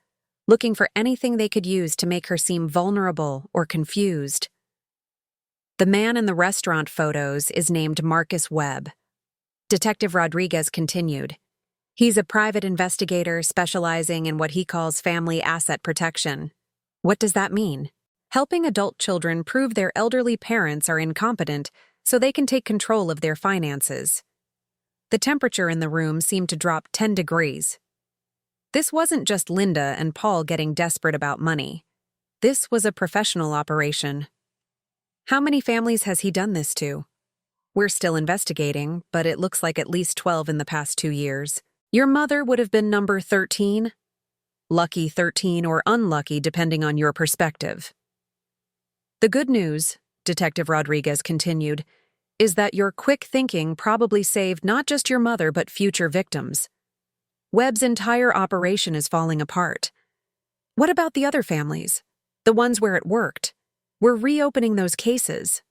looking for anything they could use to make her seem vulnerable or confused. The man in the restaurant photos is named Marcus Webb. Detective Rodriguez continued. He's a private investigator specializing in what he calls family asset protection. What does that mean? Helping adult children prove their elderly parents are incompetent so they can take control of their finances. The temperature in the room seemed to drop 10 degrees. This wasn't just Linda and Paul getting desperate about money. This was a professional operation. How many families has he done this to? We're still investigating, but it looks like at least 12 in the past 2 years. Your mother would have been number 13? Lucky 13 or unlucky depending on your perspective. The good news, Detective Rodriguez continued, is that your quick thinking probably saved not just your mother but future victims. Webb's entire operation is falling apart. What about the other families? The ones where it worked? We're reopening those cases.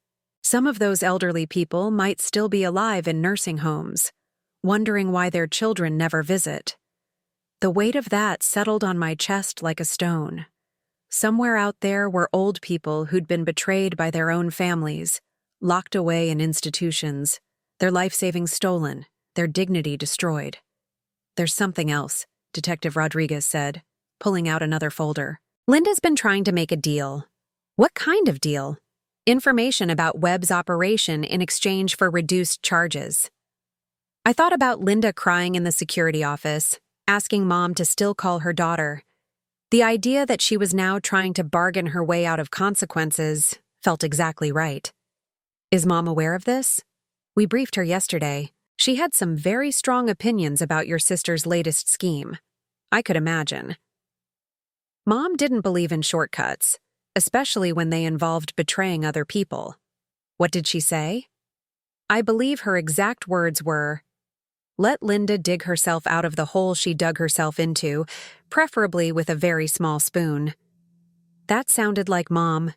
Some of those elderly people might still be alive in nursing homes, wondering why their children never visit. The weight of that settled on my chest like a stone. Somewhere out there were old people who'd been betrayed by their own families, locked away in institutions, their life savings stolen, their dignity destroyed. There's something else, Detective Rodriguez said, pulling out another folder. Linda's been trying to make a deal. What kind of deal? Information about Webb's operation in exchange for reduced charges. I thought about Linda crying in the security office, asking Mom to still call her daughter. The idea that she was now trying to bargain her way out of consequences felt exactly right. Is Mom aware of this? We briefed her yesterday. She had some very strong opinions about your sister's latest scheme. I could imagine. Mom didn't believe in shortcuts, especially when they involved betraying other people. What did she say? I believe her exact words were, "Let Linda dig herself out of the hole she dug herself into, preferably with a very small spoon." That sounded like Mom.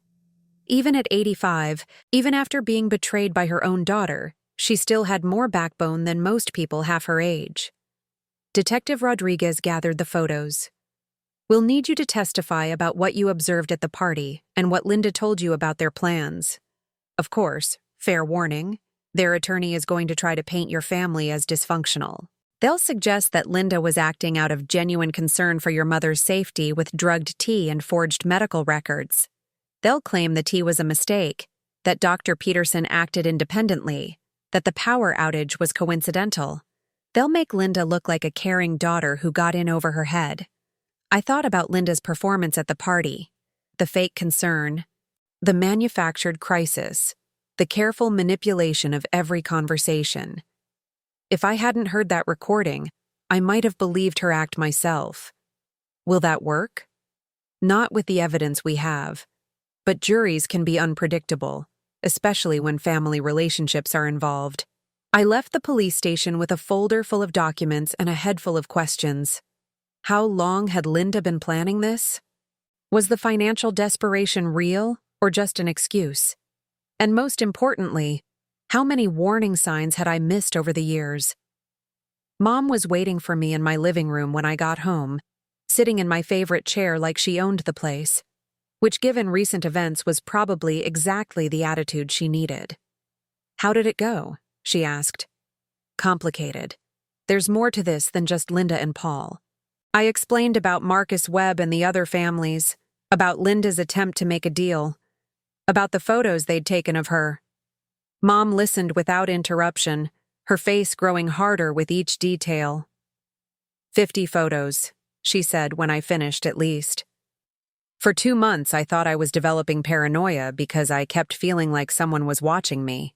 Even at 85, even after being betrayed by her own daughter, she still had more backbone than most people half her age. Detective Rodriguez gathered the photos. We'll need you to testify about what you observed at the party and what Linda told you about their plans. Of course, fair warning, their attorney is going to try to paint your family as dysfunctional. They'll suggest that Linda was acting out of genuine concern for your mother's safety with drugged tea and forged medical records. They'll claim the tea was a mistake, that Dr. Peterson acted independently, that the power outage was coincidental. They'll make Linda look like a caring daughter who got in over her head. I thought about Linda's performance at the party, the fake concern, the manufactured crisis, the careful manipulation of every conversation. If I hadn't heard that recording, I might have believed her act myself. Will that work? Not with the evidence we have, but juries can be unpredictable, especially when family relationships are involved. I left the police station with a folder full of documents and a head full of questions. How long had Linda been planning this? Was the financial desperation real or just an excuse? And most importantly, how many warning signs had I missed over the years? Mom was waiting for me in my living room when I got home, sitting in my favorite chair like she owned the place, which given recent events was probably exactly the attitude she needed. "How did it go?" she asked. "Complicated. There's more to this than just Linda and Paul. I explained about Marcus Webb and the other families, about Linda's attempt to make a deal, about the photos they'd taken of her. Mom listened without interruption, her face growing harder with each detail. 50 photos, she said when I finished at least. For 2 months, I thought I was developing paranoia because I kept feeling like someone was watching me.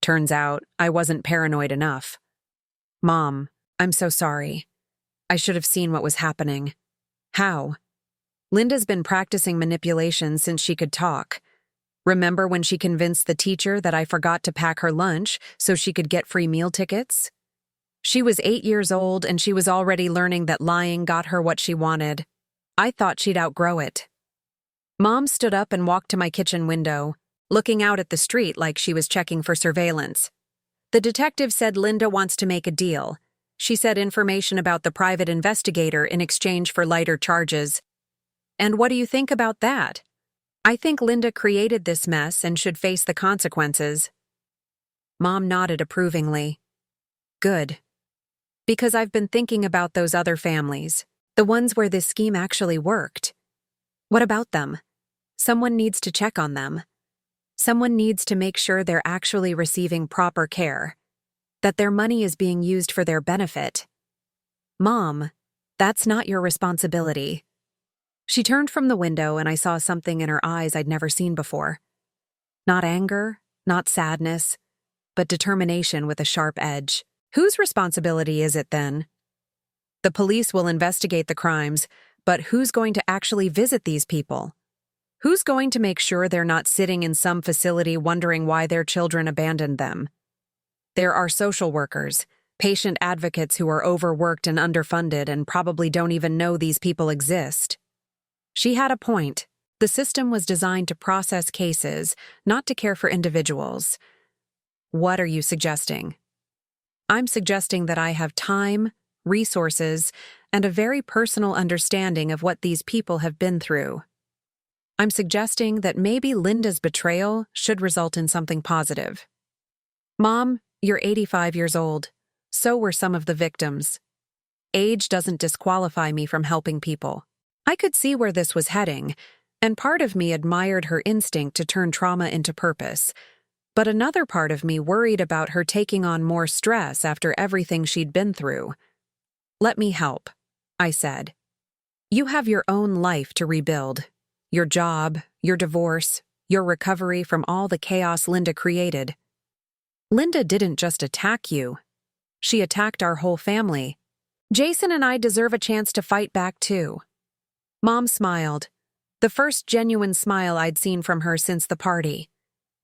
Turns out, I wasn't paranoid enough. Mom, I'm so sorry. I should have seen what was happening. How? Linda's been practicing manipulation since she could talk. Remember when she convinced the teacher that I forgot to pack her lunch so she could get free meal tickets? She was 8 years old and she was already learning that lying got her what she wanted. I thought she'd outgrow it. Mom stood up and walked to my kitchen window, looking out at the street like she was checking for surveillance. The detective said Linda wants to make a deal. She said information about the private investigator in exchange for lighter charges. And what do you think about that? I think Linda created this mess and should face the consequences. Mom nodded approvingly. Good. Because I've been thinking about those other families, the ones where this scheme actually worked. What about them? Someone needs to check on them. Someone needs to make sure they're actually receiving proper care, that their money is being used for their benefit. Mom, that's not your responsibility. She turned from the window and I saw something in her eyes I'd never seen before. Not anger, not sadness, but determination with a sharp edge. Whose responsibility is it then? The police will investigate the crimes, but who's going to actually visit these people? Who's going to make sure they're not sitting in some facility wondering why their children abandoned them? There are social workers, patient advocates who are overworked and underfunded and probably don't even know these people exist. She had a point. The system was designed to process cases, not to care for individuals. What are you suggesting? I'm suggesting that I have time, resources, and a very personal understanding of what these people have been through. I'm suggesting that maybe Linda's betrayal should result in something positive. Mom, you're 85 years old. So were some of the victims. Age doesn't disqualify me from helping people. I could see where this was heading, and part of me admired her instinct to turn trauma into purpose. But another part of me worried about her taking on more stress after everything she'd been through. Let me help, I said. You have your own life to rebuild. Your job, your divorce, your recovery from all the chaos Linda created. Linda didn't just attack you. She attacked our whole family. Jason and I deserve a chance to fight back too. Mom smiled, the first genuine smile I'd seen from her since the party.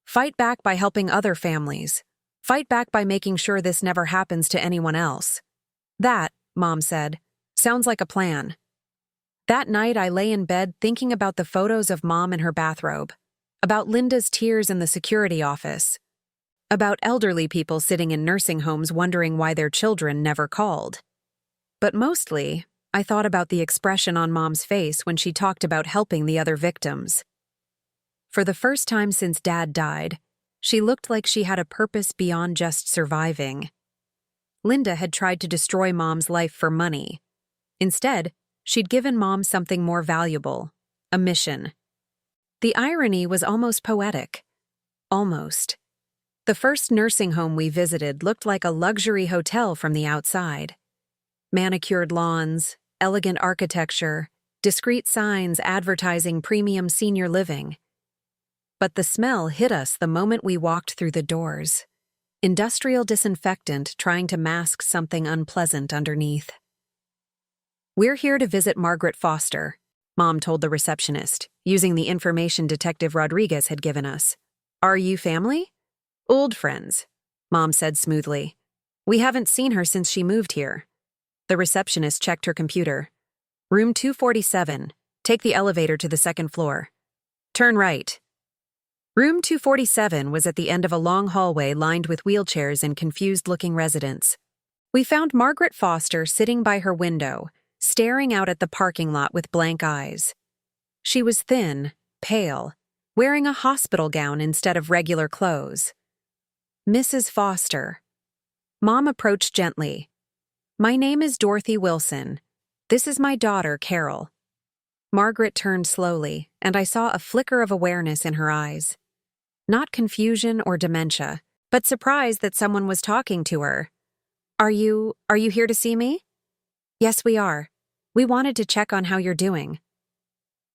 Fight back by helping other families. Fight back by making sure this never happens to anyone else. That, Mom said, sounds like a plan. That night I lay in bed thinking about the photos of Mom in her bathrobe, about Linda's tears in the security office, about elderly people sitting in nursing homes wondering why their children never called. But mostly, I thought about the expression on Mom's face when she talked about helping the other victims. For the first time since Dad died, she looked like she had a purpose beyond just surviving. Linda had tried to destroy Mom's life for money. Instead, she'd given Mom something more valuable, a mission. The irony was almost poetic. Almost. The first nursing home we visited looked like a luxury hotel from the outside. Manicured lawns, elegant architecture, discreet signs advertising premium senior living. But the smell hit us the moment we walked through the doors. Industrial disinfectant trying to mask something unpleasant underneath. We're here to visit Margaret Foster, Mom told the receptionist, using the information Detective Rodriguez had given us. Are you family? Old friends, Mom said smoothly. We haven't seen her since she moved here. The receptionist checked her computer. Room 247. Take the elevator to the second floor. Turn right. Room 247 was at the end of a long hallway lined with wheelchairs and confused-looking residents. We found Margaret Foster sitting by her window, staring out at the parking lot with blank eyes. She was thin, pale, wearing a hospital gown instead of regular clothes. Mrs. Foster. Mom approached gently. My name is Dorothy Wilson. This is my daughter, Carol. Margaret turned slowly, and I saw a flicker of awareness in her eyes. Not confusion or dementia, but surprise that someone was talking to her. Are you here to see me? Yes, we are. We wanted to check on how you're doing.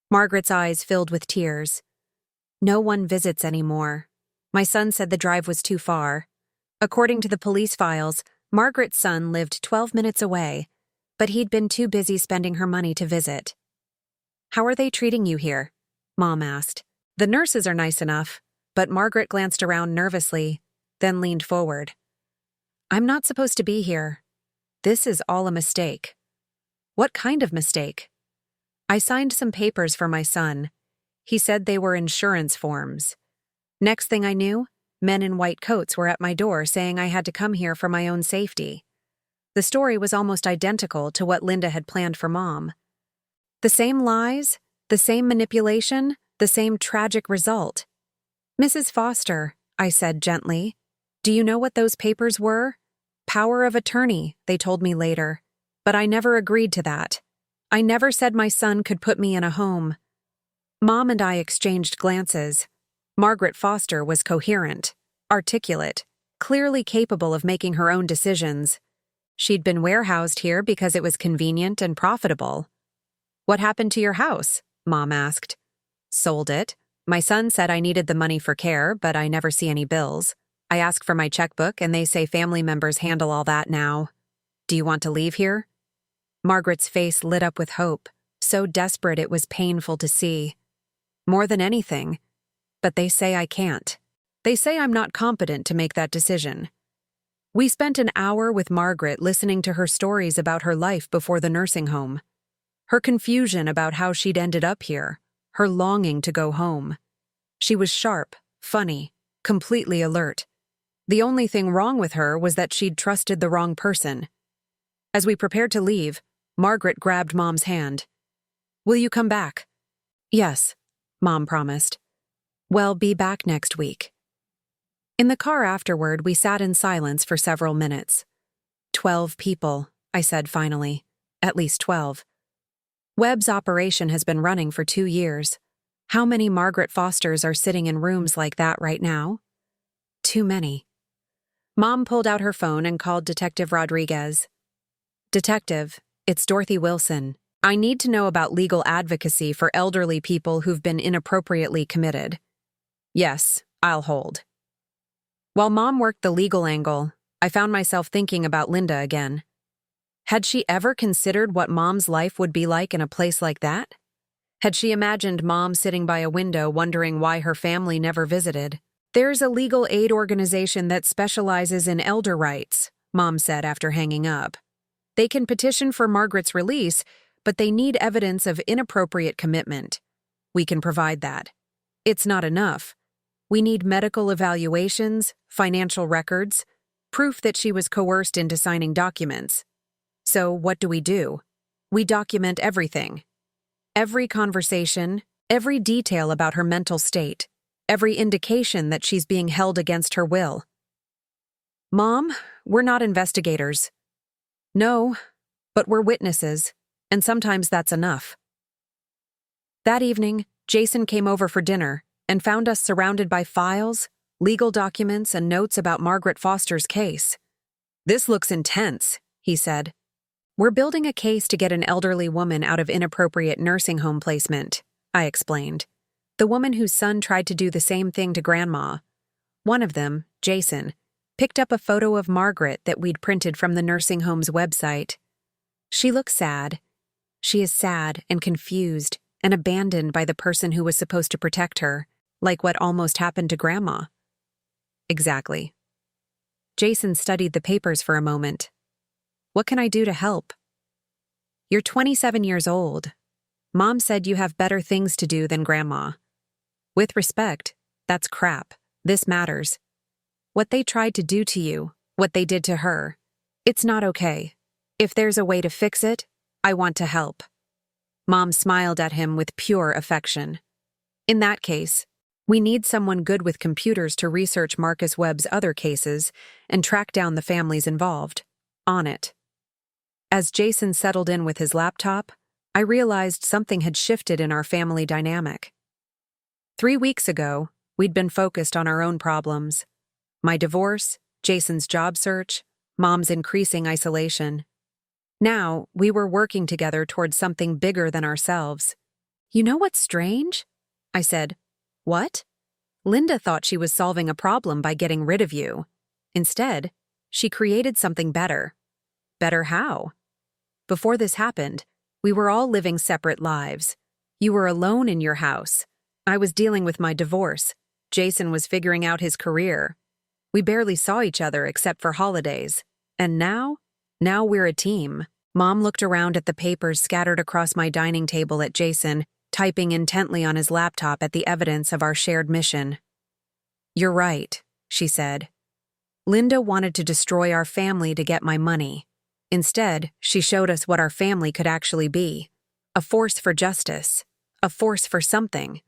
Margaret's eyes filled with tears. No one visits anymore. My son said the drive was too far. According to the police files, Margaret's son lived 12 minutes away, but he'd been too busy spending her money to visit. How are they treating you here? Mom asked. The nurses are nice enough, but Margaret glanced around nervously, then leaned forward. I'm not supposed to be here. This is all a mistake. What kind of mistake? I signed some papers for my son. He said they were insurance forms. Next thing I knew, men in white coats were at my door saying I had to come here for my own safety. The story was almost identical to what Linda had planned for Mom. The same lies, the same manipulation, the same tragic result. Mrs. Foster, I said gently, do you know what those papers were? Power of attorney, they told me later. But I never agreed to that. I never said my son could put me in a home. Mom and I exchanged glances. Margaret Foster was coherent, articulate, clearly capable of making her own decisions. She'd been warehoused here because it was convenient and profitable. What happened to your house? Mom asked. Sold it. My son said I needed the money for care, but I never see any bills. I ask for my checkbook and they say family members handle all that now. Do you want to leave here? Margaret's face lit up with hope, so desperate it was painful to see. More than anything. But they say I can't. They say I'm not competent to make that decision. We spent an hour with Margaret listening to her stories about her life before the nursing home. Her confusion about how she'd ended up here, her longing to go home. She was sharp, funny, completely alert. The only thing wrong with her was that she'd trusted the wrong person. As we prepared to leave, Margaret grabbed Mom's hand. Will you come back? Yes, Mom promised. Well, be back next week. In the car afterward, we sat in silence for several minutes. 12 people, I said finally. At least 12. Webb's operation has been running for 2 years. How many Margaret Fosters are sitting in rooms like that right now? Too many. Mom pulled out her phone and called Detective Rodriguez. Detective, it's Dorothy Wilson. I need to know about legal advocacy for elderly people who've been inappropriately committed. Yes, I'll hold. While Mom worked the legal angle, I found myself thinking about Linda again. Had she ever considered what Mom's life would be like in a place like that? Had she imagined Mom sitting by a window wondering why her family never visited? There's a legal aid organization that specializes in elder rights, Mom said after hanging up. They can petition for Margaret's release, but they need evidence of inappropriate commitment. We can provide that. It's not enough. We need medical evaluations, financial records, proof that she was coerced into signing documents. So what do? We document everything. Every conversation, every detail about her mental state, every indication that she's being held against her will. Mom, we're not investigators. No, but we're witnesses, and sometimes that's enough. That evening, Jason came over for dinner and found us surrounded by files, legal documents, and notes about Margaret Foster's case. This looks intense, he said. We're building a case to get an elderly woman out of inappropriate nursing home placement, I explained. The woman whose son tried to do the same thing to Grandma. One of them, Jason, picked up a photo of Margaret that we'd printed from the nursing home's website. She looks sad. She is sad and confused and abandoned by the person who was supposed to protect her, like what almost happened to Grandma. Exactly. Jason studied the papers for a moment. What can I do to help? You're 27 years old. Mom said you have better things to do than Grandma. With respect, that's crap. This matters. What they tried to do to you, what they did to her, it's not okay. If there's a way to fix it, I want to help. Mom smiled at him with pure affection. In that case, we need someone good with computers to research Marcus Webb's other cases and track down the families involved. On it. As Jason settled in with his laptop, I realized something had shifted in our family dynamic. 3 weeks ago, we'd been focused on our own problems. My divorce, Jason's job search, Mom's increasing isolation. Now, we were working together towards something bigger than ourselves. "You know what's strange?" I said. "What?" "Linda thought she was solving a problem by getting rid of you. Instead, she created something better." "Better how?" "Before this happened, we were all living separate lives. You were alone in your house. I was dealing with my divorce. Jason was figuring out his career. We barely saw each other except for holidays. And now we're a team." Mom looked around at the papers scattered across my dining table at Jason, typing intently on his laptop at the evidence of our shared mission. "You're right," she said. "Linda wanted to destroy our family to get my money. Instead, she showed us what our family could actually be. A force for justice. A force for something."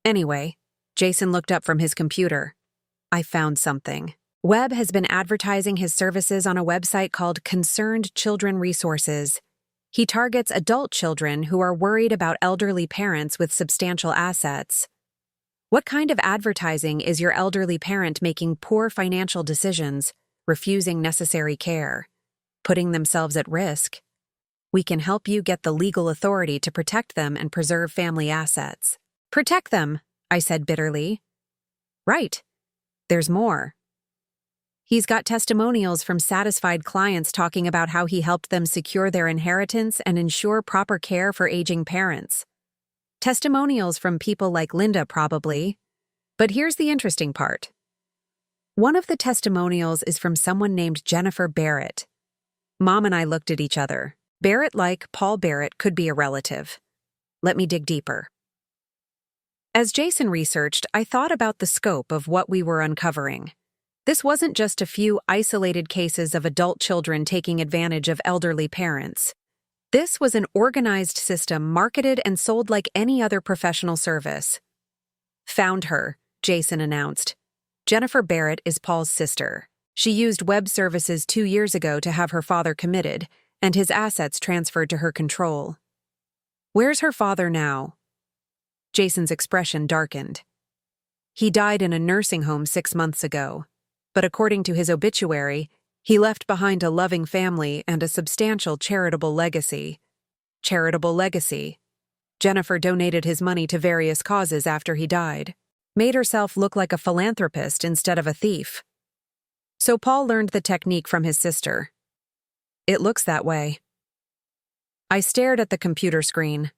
Anyway, Jason looked up from his computer. "I found something." Webb has been advertising his services on a website called Concerned Children Resources. He targets adult children who are worried about elderly parents with substantial assets. What kind of advertising is your elderly parent making poor financial decisions, refusing necessary care, putting themselves at risk? We can help you get the legal authority to protect them and preserve family assets. "Protect them," I said bitterly. "Right. There's more." He's got testimonials from satisfied clients talking about how he helped them secure their inheritance and ensure proper care for aging parents. Testimonials from people like Linda, probably. But here's the interesting part. One of the testimonials is from someone named Jennifer Barrett. Mom and I looked at each other. Barrett, like Paul Barrett, could be a relative. Let me dig deeper. As Jason researched, I thought about the scope of what we were uncovering. This wasn't just a few isolated cases of adult children taking advantage of elderly parents. This was an organized system marketed and sold like any other professional service. "Found her," Jason announced. "Jennifer Barrett is Paul's sister. She used web services 2 years ago to have her father committed, and his assets transferred to her control." "Where's her father now?" Jason's expression darkened. "He died in a nursing home 6 months ago. But according to his obituary, he left behind a loving family and a substantial charitable legacy." "Charitable legacy." Jennifer donated his money to various causes after he died. Made herself look like a philanthropist instead of a thief. "So Paul learned the technique from his sister." "It looks that way." I stared at the computer screen,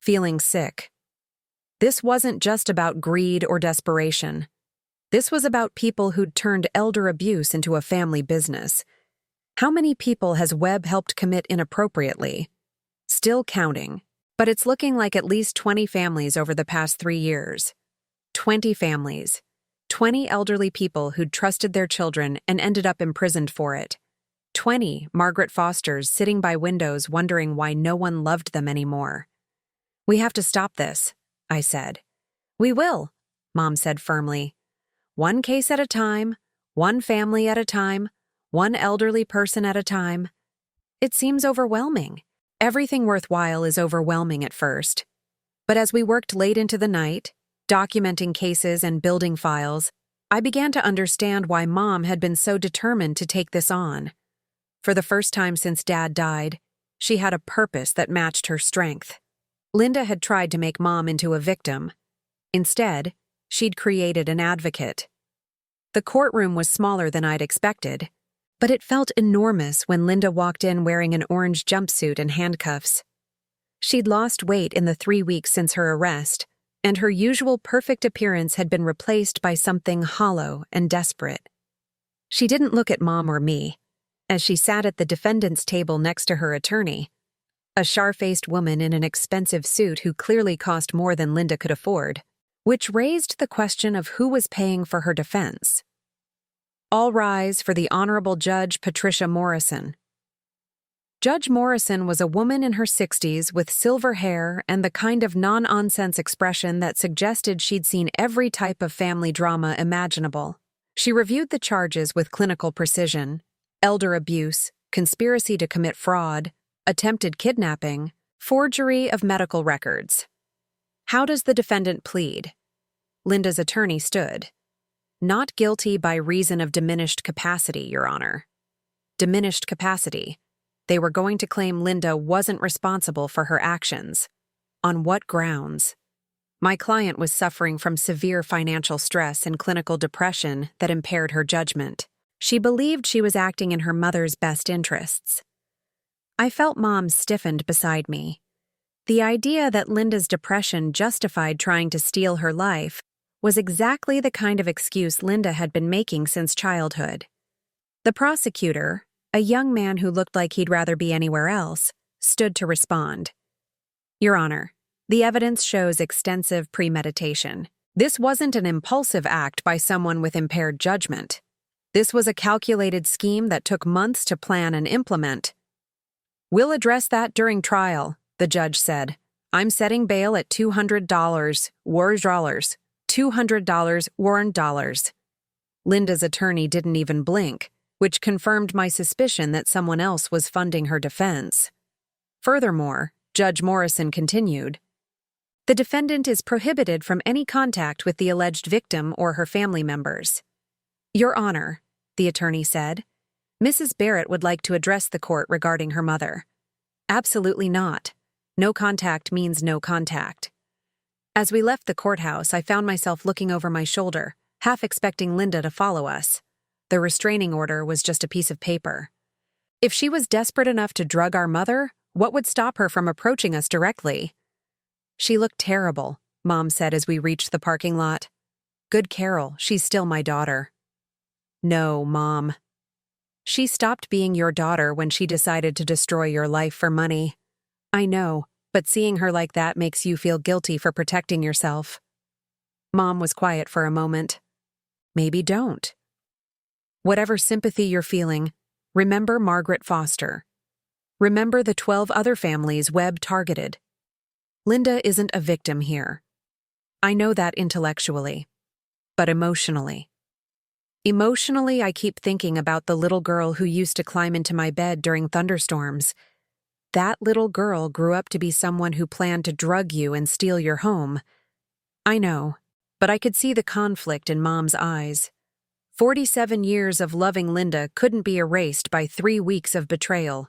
feeling sick. This wasn't just about greed or desperation. This was about people who'd turned elder abuse into a family business. How many people has Webb helped commit inappropriately? Still counting. But it's looking like at least 20 families over the past 3 years. 20 families. 20 elderly people who'd trusted their children and ended up imprisoned for it. 20 Margaret Fosters sitting by windows wondering why no one loved them anymore. "We have to stop this," I said. "We will," Mom said firmly. "One case at a time, one family at a time, one elderly person at a time." It seems overwhelming. Everything worthwhile is overwhelming at first. But as we worked late into the night, documenting cases and building files, I began to understand why Mom had been so determined to take this on. For the first time since Dad died, she had a purpose that matched her strength. Linda had tried to make Mom into a victim. Instead, she'd created an advocate. The courtroom was smaller than I'd expected, but it felt enormous when Linda walked in wearing an orange jumpsuit and handcuffs. She'd lost weight in the 3 weeks since her arrest, and her usual perfect appearance had been replaced by something hollow and desperate. She didn't look at Mom or me, as she sat at the defendant's table next to her attorney, a scar-faced woman in an expensive suit who clearly cost more than Linda could afford, which raised the question of who was paying for her defense. All rise for the Honorable Judge Patricia Morrison. Judge Morrison was a woman in her 60s with silver hair and the kind of non-nonsense expression that suggested she'd seen every type of family drama imaginable. She reviewed the charges with clinical precision: elder abuse, conspiracy to commit fraud, attempted kidnapping, forgery of medical records. How does the defendant plead? Linda's attorney stood. Not guilty by reason of diminished capacity, Your Honor. Diminished capacity. They were going to claim Linda wasn't responsible for her actions. On what grounds? My client was suffering from severe financial stress and clinical depression that impaired her judgment. She believed she was acting in her mother's best interests. I felt Mom stiffened beside me. The idea that Linda's depression justified trying to steal her life was exactly the kind of excuse Linda had been making since childhood. The prosecutor, a young man who looked like he'd rather be anywhere else, stood to respond. Your Honor, the evidence shows extensive premeditation. This wasn't an impulsive act by someone with impaired judgment. This was a calculated scheme that took months to plan and implement. We'll address that during trial, the judge said. I'm setting bail at $200, Warren dollars. $200, Warren dollars. Linda's attorney didn't even blink, which confirmed my suspicion that someone else was funding her defense. Furthermore, Judge Morrison continued, the defendant is prohibited from any contact with the alleged victim or her family members. Your Honor, the attorney said, Mrs. Barrett would like to address the court regarding her mother. Absolutely not. No contact means no contact. As we left the courthouse, I found myself looking over my shoulder, half expecting Linda to follow us. The restraining order was just a piece of paper. If she was desperate enough to drug our mother, what would stop her from approaching us directly? She looked terrible, Mom said as we reached the parking lot. Good Carol, she's still my daughter. No, Mom. She stopped being your daughter when she decided to destroy your life for money. I know, but seeing her like that makes you feel guilty for protecting yourself. Mom was quiet for a moment. Maybe don't. Whatever sympathy you're feeling, remember Margaret Foster. Remember the 12 other families Webb targeted. Linda isn't a victim here. I know that intellectually, but emotionally. Emotionally, I keep thinking about the little girl who used to climb into my bed during thunderstorms. That little girl grew up to be someone who planned to drug you and steal your home. I know, but I could see the conflict in Mom's eyes. 47 years of loving Linda couldn't be erased by 3 weeks of betrayal,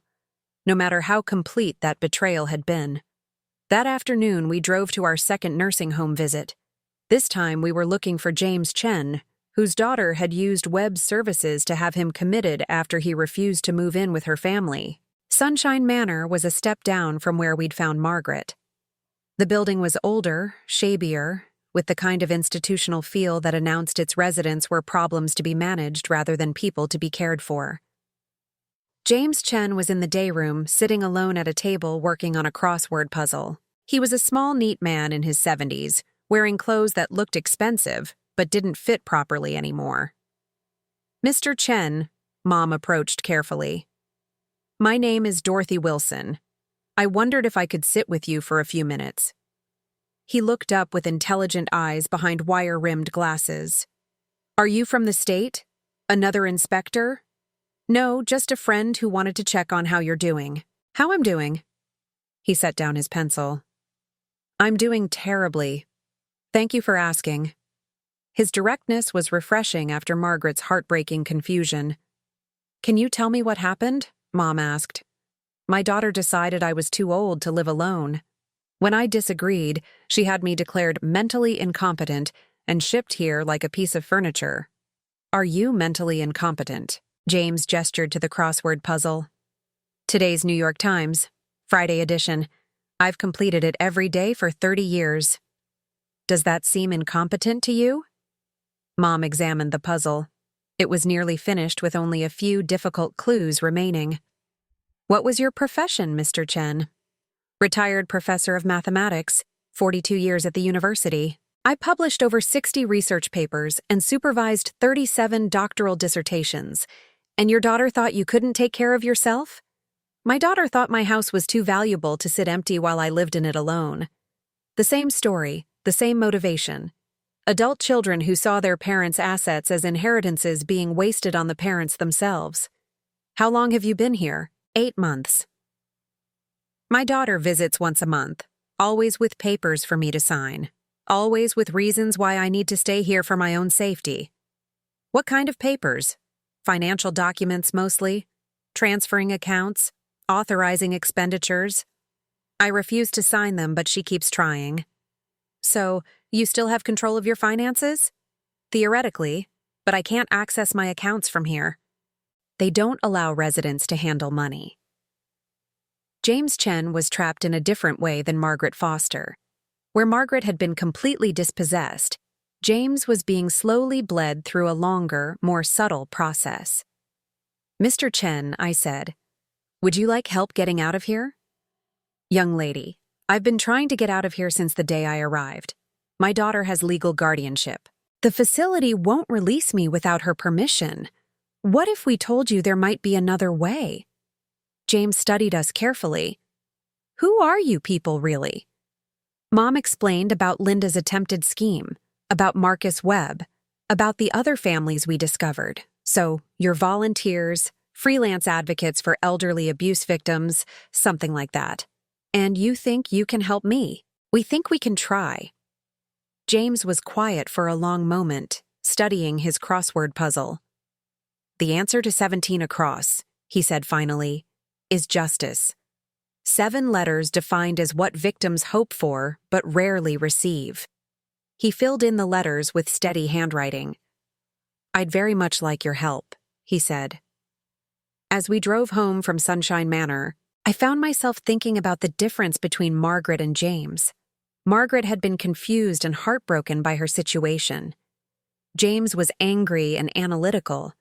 no matter how complete that betrayal had been. That afternoon, we drove to our second nursing home visit. This time, we were looking for James Chen, whose daughter had used Webb's services to have him committed after he refused to move in with her family. Sunshine Manor was a step down from where we'd found Margaret. The building was older, shabier, with the kind of institutional feel that announced its residents were problems to be managed rather than people to be cared for. James Chen was in the day room, sitting alone at a table working on a crossword puzzle. He was a small, neat man in his 70s, wearing clothes that looked expensive but didn't fit properly anymore. Mr. Chen, Mom approached carefully. My name is Dorothy Wilson. I wondered if I could sit with you for a few minutes. He looked up with intelligent eyes behind wire-rimmed glasses. Are you from the state? Another inspector? No, just a friend who wanted to check on how you're doing. How I'm doing? He set down his pencil. I'm doing terribly. Thank you for asking. His directness was refreshing after Margaret's heartbreaking confusion. Can you tell me what happened? Mom asked. My daughter decided I was too old to live alone. When I disagreed, she had me declared mentally incompetent and shipped here like a piece of furniture. Are you mentally incompetent? James gestured to the crossword puzzle. Today's New York Times, Friday edition. I've completed it every day for 30 years. Does that seem incompetent to you? Mom examined the puzzle. It was nearly finished with only a few difficult clues remaining. What was your profession, Mr. Chen? Retired professor of mathematics, 42 years at the university. I published over 60 research papers and supervised 37 doctoral dissertations. And your daughter thought you couldn't take care of yourself? My daughter thought my house was too valuable to sit empty while I lived in it alone. The same story, the same motivation. Adult children who saw their parents' assets as inheritances being wasted on the parents themselves. How long have you been here? 8 months. My daughter visits once a month, always with papers for me to sign, always with reasons why I need to stay here for my own safety. What kind of papers? Financial documents mostly, transferring accounts, authorizing expenditures. I refuse to sign them, but she keeps trying. So, you still have control of your finances? Theoretically, but I can't access my accounts from here. They don't allow residents to handle money. James Chen was trapped in a different way than Margaret Foster. Where Margaret had been completely dispossessed, James was being slowly bled through a longer, more subtle process. "Mr. Chen," I said, "would you like help getting out of here?" "Young lady, I've been trying to get out of here since the day I arrived. My daughter has legal guardianship. The facility won't release me without her permission. What if we told you there might be another way?" James studied us carefully. "Who are you people, really?" Mom explained about Linda's attempted scheme, about Marcus Webb, about the other families we discovered. "So, you're volunteers, freelance advocates for elderly abuse victims, something like that. And you think you can help me? We think we can try." James was quiet for a long moment, studying his crossword puzzle. "The answer to 17 across," he said finally, "is justice. 7 letters defined as what victims hope for but rarely receive." He filled in the letters with steady handwriting. "I'd very much like your help," he said. As we drove home from Sunshine Manor, I found myself thinking about the difference between Margaret and James. Margaret had been confused and heartbroken by her situation. James was angry and analytical,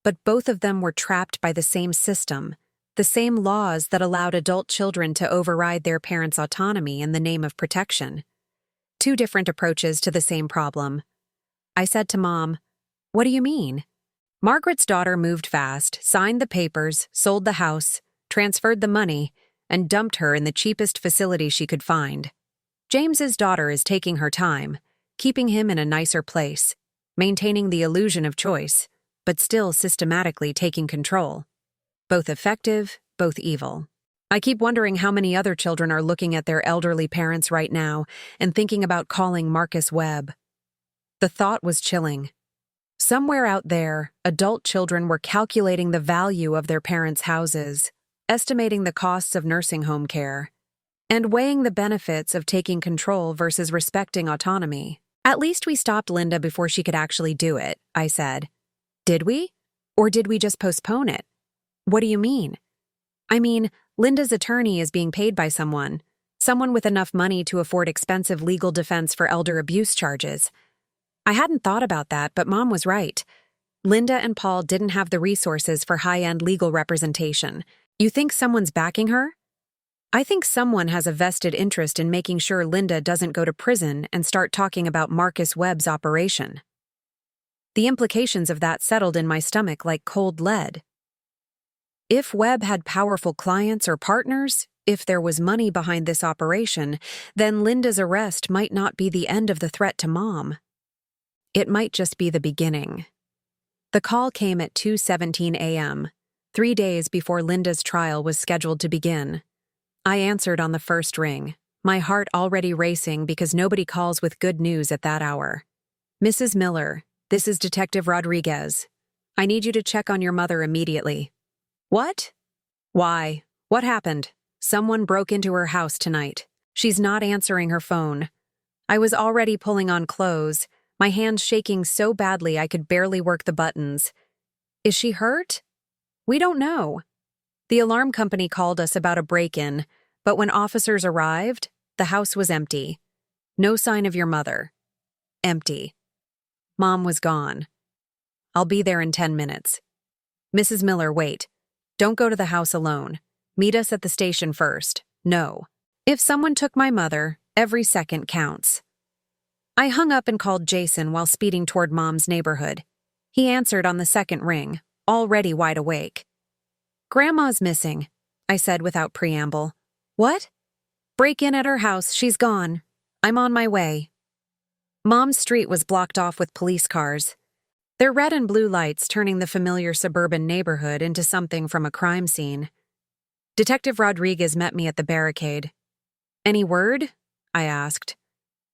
but both of them were trapped by the same system, the same laws that allowed adult children to override their parents' autonomy in the name of protection. 2 different approaches to the same problem. I said to Mom, "What do you mean?" Margaret's daughter moved fast, signed the papers, sold the house, transferred the money, and dumped her in the cheapest facility she could find. James's daughter is taking her time, keeping him in a nicer place, maintaining the illusion of choice, but still systematically taking control. Both effective, both evil. I keep wondering how many other children are looking at their elderly parents right now and thinking about calling Marcus Webb. The thought was chilling. Somewhere out there, adult children were calculating the value of their parents' houses, estimating the costs of nursing home care, and weighing the benefits of taking control versus respecting autonomy. "At least we stopped Linda before she could actually do it," I said. "Did we? Or did we just postpone it?" "What do you mean?" "I mean, Linda's attorney is being paid by someone with enough money to afford expensive legal defense for elder abuse charges." I hadn't thought about that, but Mom was right. Linda and Paul didn't have the resources for high-end legal representation. "You think someone's backing her?" "I think someone has a vested interest in making sure Linda doesn't go to prison and start talking about Marcus Webb's operation." The implications of that settled in my stomach like cold lead. If Webb had powerful clients or partners, if there was money behind this operation, then Linda's arrest might not be the end of the threat to Mom. It might just be the beginning. The call came at 2:17 a.m., 3 days before Linda's trial was scheduled to begin. I answered on the first ring, my heart already racing because nobody calls with good news at that hour. "Mrs. Miller, this is Detective Rodriguez. I need you to check on your mother immediately." "What?" "Why? What happened?" "Someone broke into her house tonight. She's not answering her phone." I was already pulling on clothes, my hands shaking so badly I could barely work the buttons. "Is she hurt?" "We don't know." The alarm company called us about a break-in, but when officers arrived, the house was empty. "No sign of your mother." Empty. Mom was gone. "I'll be there in 10 minutes. "Mrs. Miller, wait. Don't go to the house alone. Meet us at the station first." "No. If someone took my mother, every second counts." I hung up and called Jason while speeding toward Mom's neighborhood. He answered on the second ring, already wide awake. "Grandma's missing," I said without preamble. "What?" "Break-in at her house, she's gone. I'm on my way." Mom's street was blocked off with police cars. Their red and blue lights turning the familiar suburban neighborhood into something from a crime scene. Detective Rodriguez met me at the barricade. "Any word?" I asked.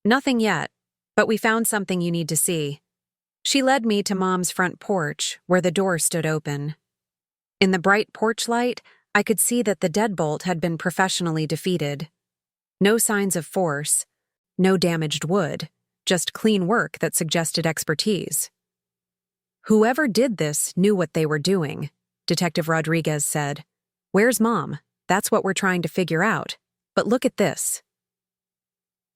"Nothing yet, but we found something you need to see." She led me to Mom's front porch, where the door stood open. In the bright porch light, I could see that the deadbolt had been professionally defeated. No signs of force, no damaged wood, just clean work that suggested expertise. "Whoever did this knew what they were doing," Detective Rodriguez said. "Where's Mom? That's what we're trying to figure out. But look at this."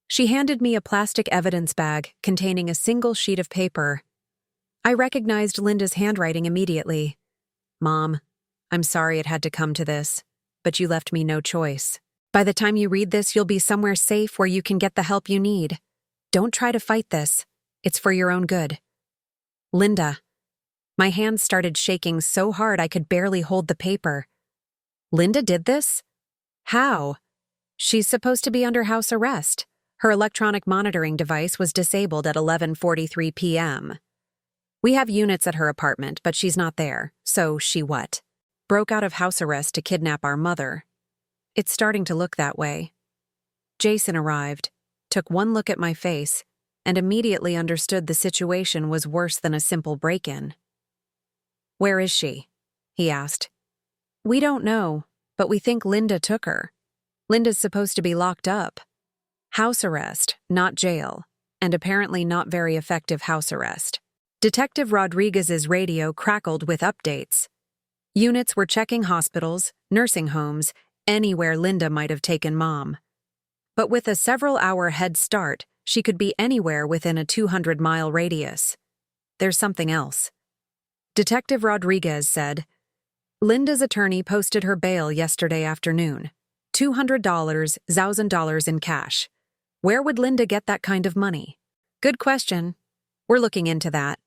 She handed me a plastic evidence bag containing a single sheet of paper. I recognized Linda's handwriting immediately. "Mom, I'm sorry it had to come to this, but you left me no choice. By the time you read this, you'll be somewhere safe where you can get the help you need. Don't try to fight this. It's for your own good. Linda." My hands started shaking so hard I could barely hold the paper. "Linda did this? How?" "She's supposed to be under house arrest. Her electronic monitoring device was disabled at 11:43 p.m. We have units at her apartment, but she's not there, so she what? Broke out of house arrest to kidnap our mother. It's starting to look that way." Jason arrived, took one look at my face, and immediately understood the situation was worse than a simple break-in. "Where is she?" he asked. "We don't know, but we think Linda took her. Linda's supposed to be locked up. House arrest, not jail, and apparently not very effective house arrest." Detective Rodriguez's radio crackled with updates. Units were checking hospitals, nursing homes, anywhere Linda might have taken Mom. But with a several-hour head start, she could be anywhere within a 200-mile radius. There's something else. Detective Rodriguez said, "Linda's attorney posted her bail yesterday afternoon. $200, $1,000 in cash. Where would Linda get that kind of money?" "Good question. We're looking into that."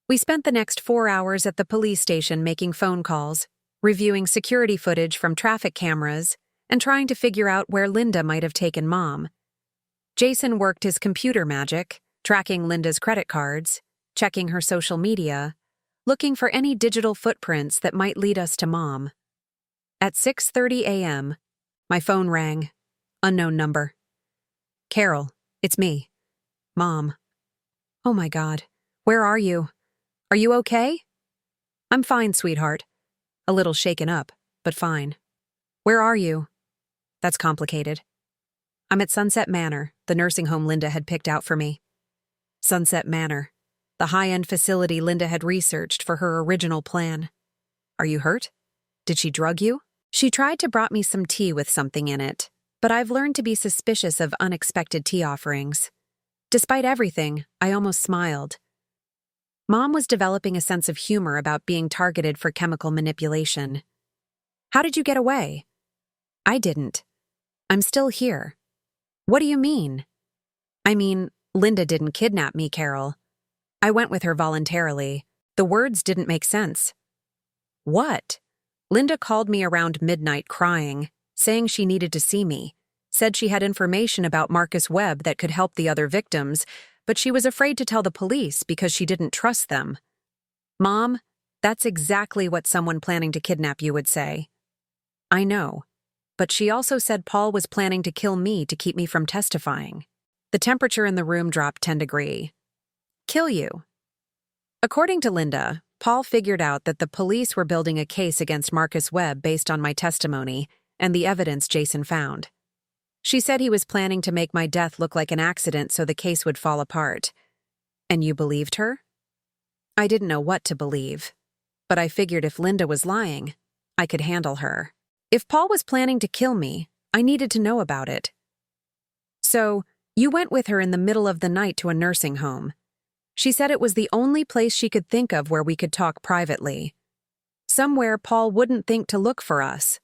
We spent the next 4 hours at the police station making phone calls, reviewing security footage from traffic cameras, and trying to figure out where Linda might have taken Mom. Jason worked his computer magic, tracking Linda's credit cards, checking her social media, looking for any digital footprints that might lead us to Mom. At 6:30 a.m., my phone rang. Unknown number. "Carol, it's me. Mom." "Oh my God. Where are you? Are you okay?" "I'm fine, sweetheart. A little shaken up, but fine." "Where are you?" "That's complicated." "I'm at Sunset Manor, the nursing home Linda had picked out for me." Sunset Manor, the high-end facility Linda had researched for her original plan. "Are you hurt? Did she drug you?" "She tried to brought me some tea with something in it, but I've learned to be suspicious of unexpected tea offerings. Despite everything, I almost smiled. Mom was developing a sense of humor about being targeted for chemical manipulation. "How did you get away?" "I didn't. I'm still here." "What do you mean?" "I mean, Linda didn't kidnap me, Carol. I went with her voluntarily. The words didn't make sense." "What?" "Linda called me around midnight crying, saying she needed to see me. Said she had information about Marcus Webb that could help the other victims, but she was afraid to tell the police because she didn't trust them." "Mom, that's exactly what someone planning to kidnap you would say." "I know, but she also said Paul was planning to kill me to keep me from testifying." The temperature in the room dropped 10 degrees. "Kill you?" According to Linda, Paul figured out that the police were building a case against Marcus Webb based on my testimony and the evidence Jason found. She said he was planning to make my death look like an accident so the case would fall apart. "And you believed her?" "I didn't know what to believe, but I figured if Linda was lying, I could handle her. If Paul was planning to kill me, I needed to know about it." "So, you went with her in the middle of the night to a nursing home. She said it was the only place she could think of where we could talk privately. Somewhere Paul wouldn't think to look for us."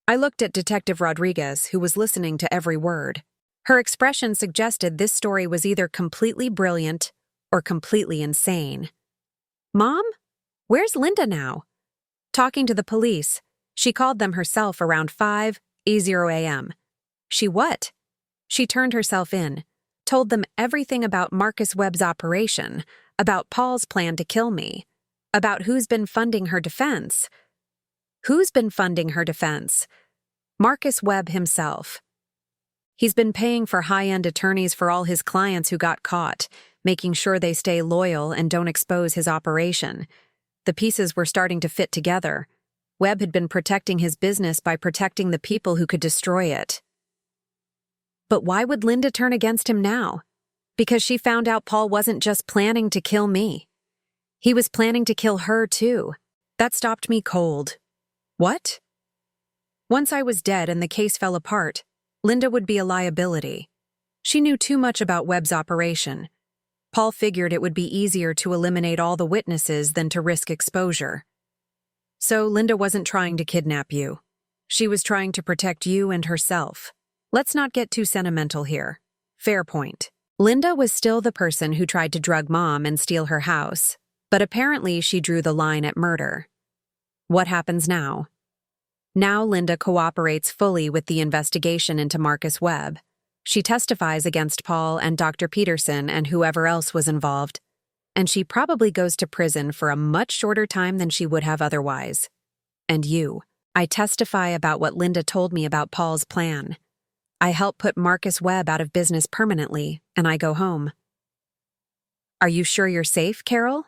I looked at Detective Rodriguez, who was listening to every word. Her expression suggested this story was either completely brilliant or completely insane. "Mom? Where's Linda now?" "Talking to the police. She called them herself around 5:00 a.m. "She what?" "She turned herself in, told them everything about Marcus Webb's operation, about Paul's plan to kill me, about who's been funding her defense. Who's been funding her defense? Marcus Webb himself. He's been paying for high-end attorneys for all his clients who got caught, making sure they stay loyal and don't expose his operation. The pieces were starting to fit together. Webb had been protecting his business by protecting the people who could destroy it. But why would Linda turn against him now? Because she found out Paul wasn't just planning to kill me. He was planning to kill her, too. That stopped me cold. What? Once I was dead and the case fell apart, Linda would be a liability. She knew too much about Webb's operation. Paul figured it would be easier to eliminate all the witnesses than to risk exposure. So Linda wasn't trying to kidnap you. She was trying to protect you and herself. Let's not get too sentimental here. Fair point. Linda was still the person who tried to drug Mom and steal her house, but apparently she drew the line at murder. What happens now? Now Linda cooperates fully with the investigation into Marcus Webb. She testifies against Paul and Dr. Peterson and whoever else was involved, and she probably goes to prison for a much shorter time than she would have otherwise. And you. I testify about what Linda told me about Paul's plan. I help put Marcus Webb out of business permanently, and I go home. Are you sure you're safe, Carol?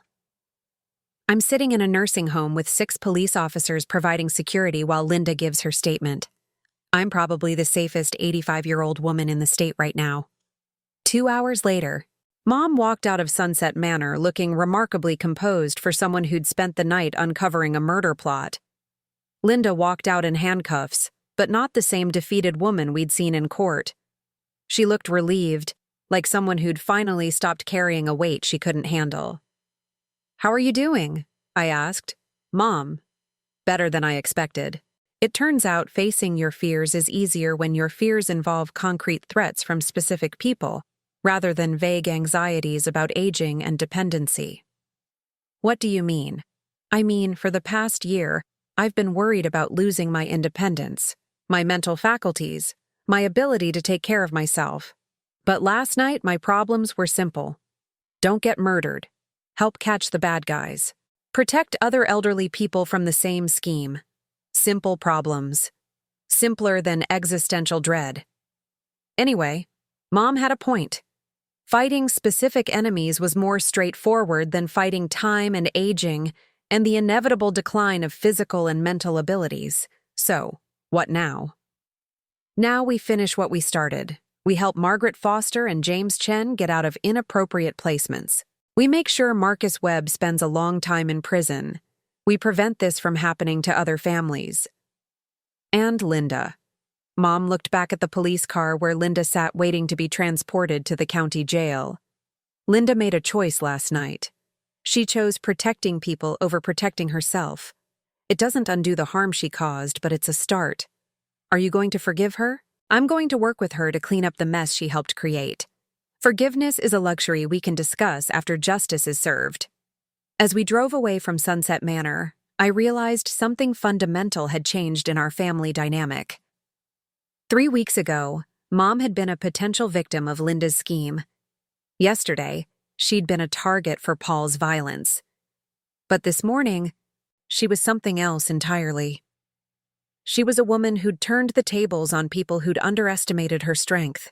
I'm sitting in a nursing home with 6 police officers providing security while Linda gives her statement. I'm probably the safest 85-year-old woman in the state right now. 2 hours later, Mom walked out of Sunset Manor looking remarkably composed for someone who'd spent the night uncovering a murder plot. Linda walked out in handcuffs, but not the same defeated woman we'd seen in court. She looked relieved, like someone who'd finally stopped carrying a weight she couldn't handle. "How are you doing?" I asked. "Mom." "Better than I expected. It turns out facing your fears is easier when your fears involve concrete threats from specific people, rather than vague anxieties about aging and dependency." "What do you mean?" "I mean, for the past year, I've been worried about losing my independence, my mental faculties, my ability to take care of myself. But last night, my problems were simple. Don't get murdered. Help catch the bad guys. Protect other elderly people from the same scheme. Simple problems. Simpler than existential dread. Anyway, Mom had a point. Fighting specific enemies was more straightforward than fighting time and aging and the inevitable decline of physical and mental abilities. So, what now? Now we finish what we started. We help Margaret Foster and James Chen get out of inappropriate placements. We make sure Marcus Webb spends a long time in prison. We prevent this from happening to other families. And Linda. Mom looked back at the police car where Linda sat waiting to be transported to the county jail. Linda made a choice last night. She chose protecting people over protecting herself. It doesn't undo the harm she caused, but it's a start. Are you going to forgive her? I'm going to work with her to clean up the mess she helped create. Forgiveness is a luxury we can discuss after justice is served. As we drove away from Sunset Manor, I realized something fundamental had changed in our family dynamic. 3 weeks ago, Mom had been a potential victim of Linda's scheme. Yesterday, she'd been a target for Paul's violence. But this morning, she was something else entirely. She was a woman who'd turned the tables on people who'd underestimated her strength.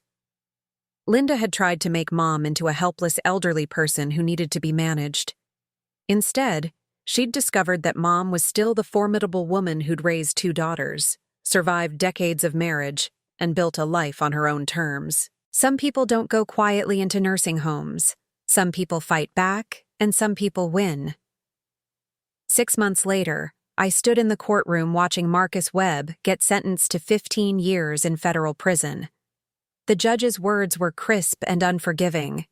Linda had tried to make Mom into a helpless elderly person who needed to be managed. Instead, she'd discovered that Mom was still the formidable woman who'd raised 2 daughters, survived decades of marriage, and built a life on her own terms. Some people don't go quietly into nursing homes. Some people fight back, and some people win. 6 months later, I stood in the courtroom watching Marcus Webb get sentenced to 15 years in federal prison. The judge's words were crisp and unforgiving.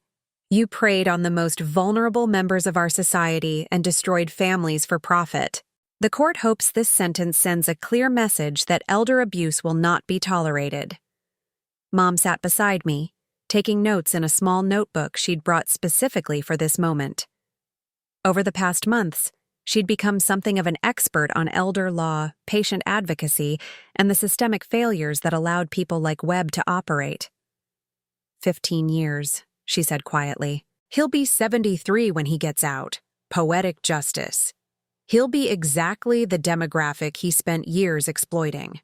"You preyed on the most vulnerable members of our society and destroyed families for profit. The court hopes this sentence sends a clear message that elder abuse will not be tolerated." Mom sat beside me, taking notes in a small notebook she'd brought specifically for this moment. Over the past months, she'd become something of an expert on elder law, patient advocacy, and the systemic failures that allowed people like Webb to operate. 15 years, she said quietly. He'll be 73 when he gets out. Poetic justice. He'll be exactly the demographic he spent years exploiting.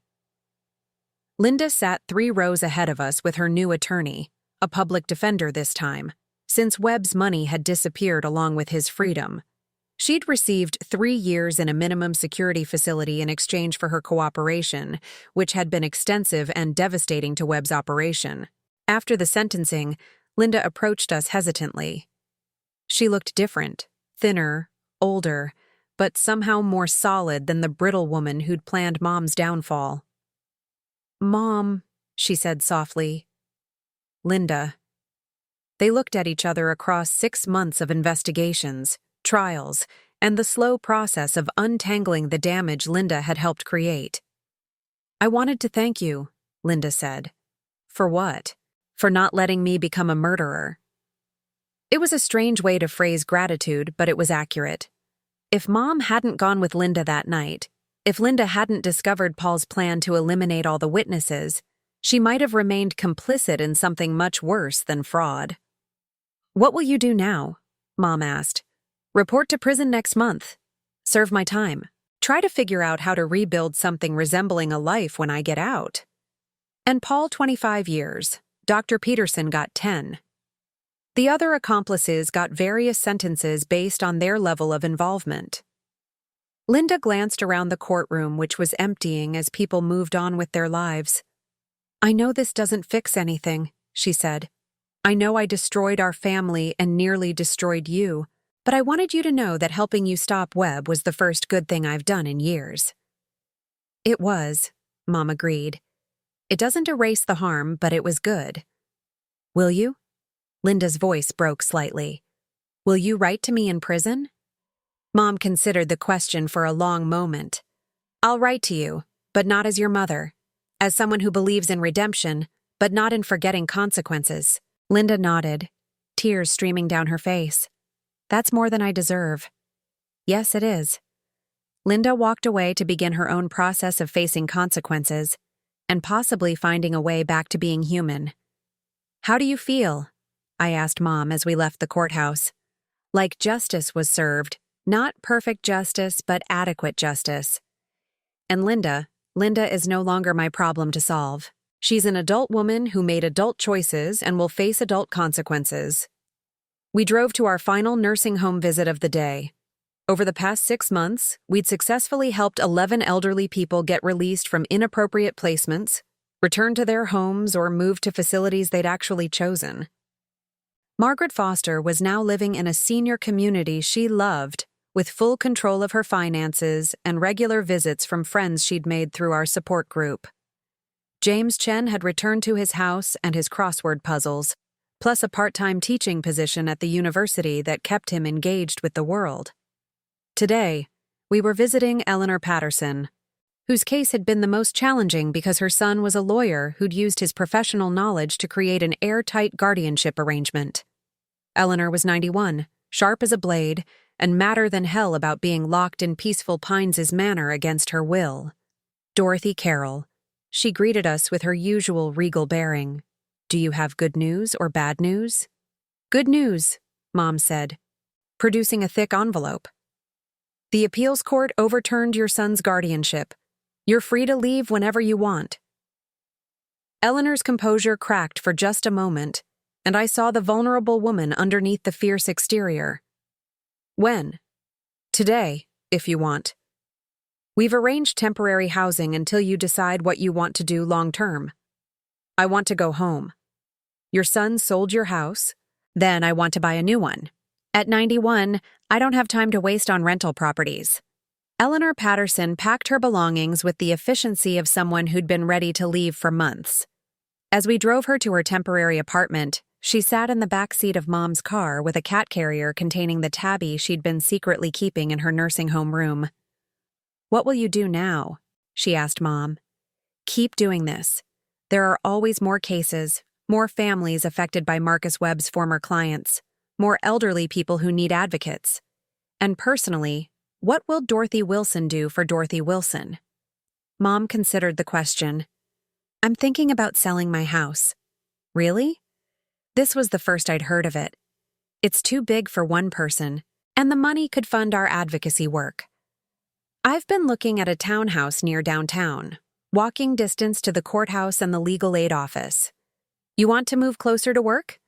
Linda sat 3 rows ahead of us with her new attorney, a public defender this time, since Webb's money had disappeared along with his freedom. She'd received 3 years in a minimum security facility in exchange for her cooperation, which had been extensive and devastating to Webb's operation. After the sentencing, Linda approached us hesitantly. She looked different, thinner, older, but somehow more solid than the brittle woman who'd planned Mom's downfall. "Mom," she said softly. "Linda." They looked at each other across 6 months of investigations, trials, and the slow process of untangling the damage Linda had helped create. "I wanted to thank you," Linda said. "For what? For not letting me become a murderer." It was a strange way to phrase gratitude, but it was accurate. If Mom hadn't gone with Linda that night, if Linda hadn't discovered Paul's plan to eliminate all the witnesses, she might have remained complicit in something much worse than fraud. "What will you do now?" Mom asked. "Report to prison next month. Serve my time. Try to figure out how to rebuild something resembling a life when I get out." And Paul 25 years. Dr. Peterson got 10. The other accomplices got various sentences based on their level of involvement. Linda glanced around the courtroom, which was emptying as people moved on with their lives. "I know this doesn't fix anything," she said. "I know I destroyed our family and nearly destroyed you, but I wanted you to know that helping you stop Webb was the first good thing I've done in years." "It was," Mom agreed. "It doesn't erase the harm, but it was good." "Will you?" Linda's voice broke slightly. "Will you write to me in prison?" Mom considered the question for a long moment. "I'll write to you, but not as your mother. As someone who believes in redemption, but not in forgetting consequences." Linda nodded, tears streaming down her face. "That's more than I deserve." "Yes, it is." Linda walked away to begin her own process of facing consequences, and possibly finding a way back to being human. "How do you feel?" I asked Mom as we left the courthouse. "Like justice was served. Not perfect justice, but adequate justice." And Linda is no longer my problem to solve. She's an adult woman who made adult choices and will face adult consequences. We drove to our final nursing home visit of the day. Over the past 6 months, we'd successfully helped 11 elderly people get released from inappropriate placements, return to their homes, or move to facilities they'd actually chosen. Margaret Foster was now living in a senior community she loved, with full control of her finances and regular visits from friends she'd made through our support group. James Chen had returned to his house and his crossword puzzles, plus a part-time teaching position at the university that kept him engaged with the world. Today, we were visiting Eleanor Patterson, whose case had been the most challenging because her son was a lawyer who'd used his professional knowledge to create an airtight guardianship arrangement. Eleanor was 91, sharp as a blade, and madder than hell about being locked in Peaceful Pines' manor against her will. Dorothy Carroll. She greeted us with her usual regal bearing. "Do you have good news or bad news?" "Good news," Mom said, producing a thick envelope. "The appeals court overturned your son's guardianship. You're free to leave whenever you want." Eleanor's composure cracked for just a moment, and I saw the vulnerable woman underneath the fierce exterior. "When?" "Today, if you want. We've arranged temporary housing until you decide what you want to do long-term. I want to go home. Your son sold your house, then I want to buy a new one. At 91, I don't have time to waste on rental properties." Eleanor Patterson packed her belongings with the efficiency of someone who'd been ready to leave for months. As we drove her to her temporary apartment, she sat in the back seat of Mom's car with a cat carrier containing the tabby she'd been secretly keeping in her nursing home room. "What will you do now?" she asked Mom. "Keep doing this. There are always more cases, more families affected by Marcus Webb's former clients, more elderly people who need advocates. And personally, what will Dorothy Wilson do for Dorothy Wilson?" Mom considered the question. "I'm thinking about selling my house." "Really?" This was the first I'd heard of it. It's too big for one person, and the money could fund our advocacy work. I've been looking at a townhouse near downtown, walking distance to the courthouse and the legal aid office. You want to move closer to work?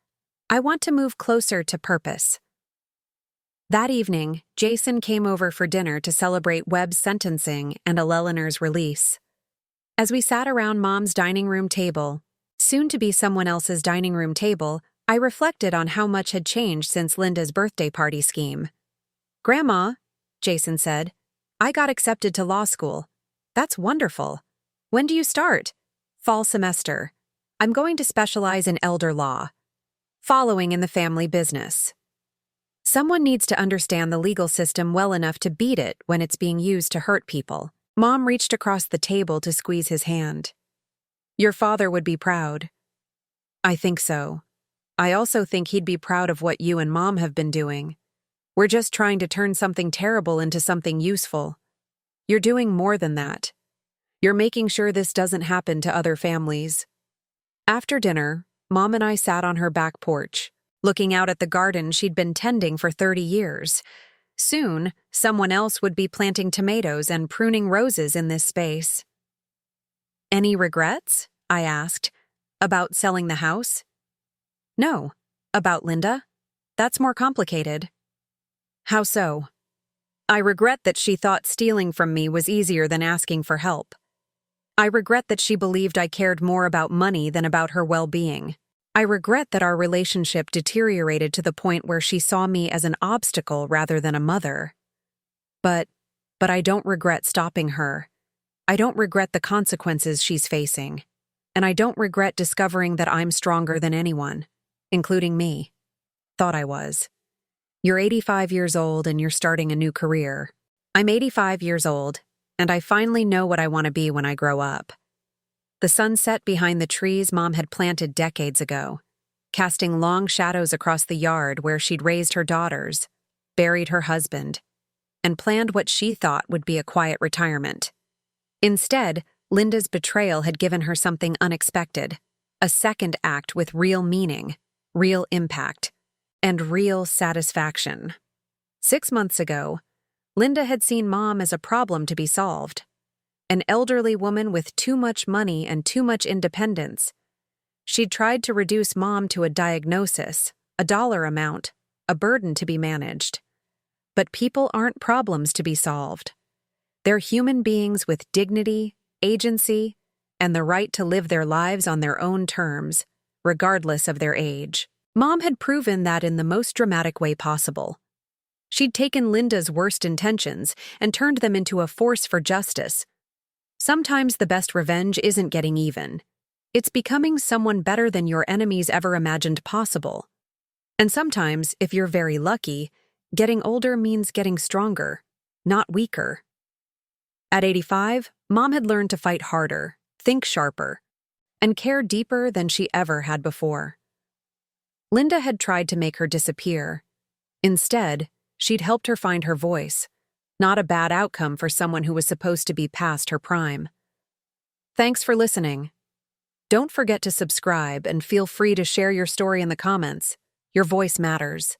I want to move closer to purpose. That evening, Jason came over for dinner to celebrate Webb's sentencing and Eleanor's release. As we sat around Mom's dining room table, soon to be someone else's dining room table, I reflected on how much had changed since Linda's birthday party scheme. "Grandma," Jason said, "I got accepted to law school. That's wonderful. When do you start?" "Fall semester. I'm going to specialize in elder law, following in the family business." Someone needs to understand the legal system well enough to beat it when it's being used to hurt people. Mom reached across the table to squeeze his hand. "Your father would be proud." "I think so. I also think he'd be proud of what you and Mom have been doing. We're just trying to turn something terrible into something useful. You're doing more than that. You're making sure this doesn't happen to other families." After dinner, Mom and I sat on her back porch, looking out at the garden she'd been tending for 30 years. Soon, someone else would be planting tomatoes and pruning roses in this space. "Any regrets?" I asked. "About selling the house?" "No. About Linda? That's more complicated." "How so?" "I regret that she thought stealing from me was easier than asking for help. I regret that she believed I cared more about money than about her well-being. I regret that our relationship deteriorated to the point where she saw me as an obstacle rather than a mother. But I don't regret stopping her. I don't regret the consequences she's facing. And I don't regret discovering that I'm stronger than anyone, including me. Thought I was. You're 85 years old and you're starting a new career. I'm 85 years old, and I finally know what I want to be when I grow up." The sun set behind the trees Mom had planted decades ago, casting long shadows across the yard where she'd raised her daughters, buried her husband, and planned what she thought would be a quiet retirement. Instead, Linda's betrayal had given her something unexpected, a second act with real meaning, real impact, and real satisfaction. 6 months ago, Linda had seen Mom as a problem to be solved. An elderly woman with too much money and too much independence. She'd tried to reduce Mom to a diagnosis, a dollar amount, a burden to be managed. But people aren't problems to be solved. They're human beings with dignity, agency, and the right to live their lives on their own terms, regardless of their age. Mom had proven that in the most dramatic way possible. She'd taken Linda's worst intentions and turned them into a force for justice. Sometimes the best revenge isn't getting even. It's becoming someone better than your enemies ever imagined possible. And sometimes, if you're very lucky, getting older means getting stronger, not weaker. At 85, Mom had learned to fight harder, think sharper, and care deeper than she ever had before. Linda had tried to make her disappear. Instead, she'd helped her find her voice. Not a bad outcome for someone who was supposed to be past her prime. Thanks for listening. Don't forget to subscribe and feel free to share your story in the comments. Your voice matters.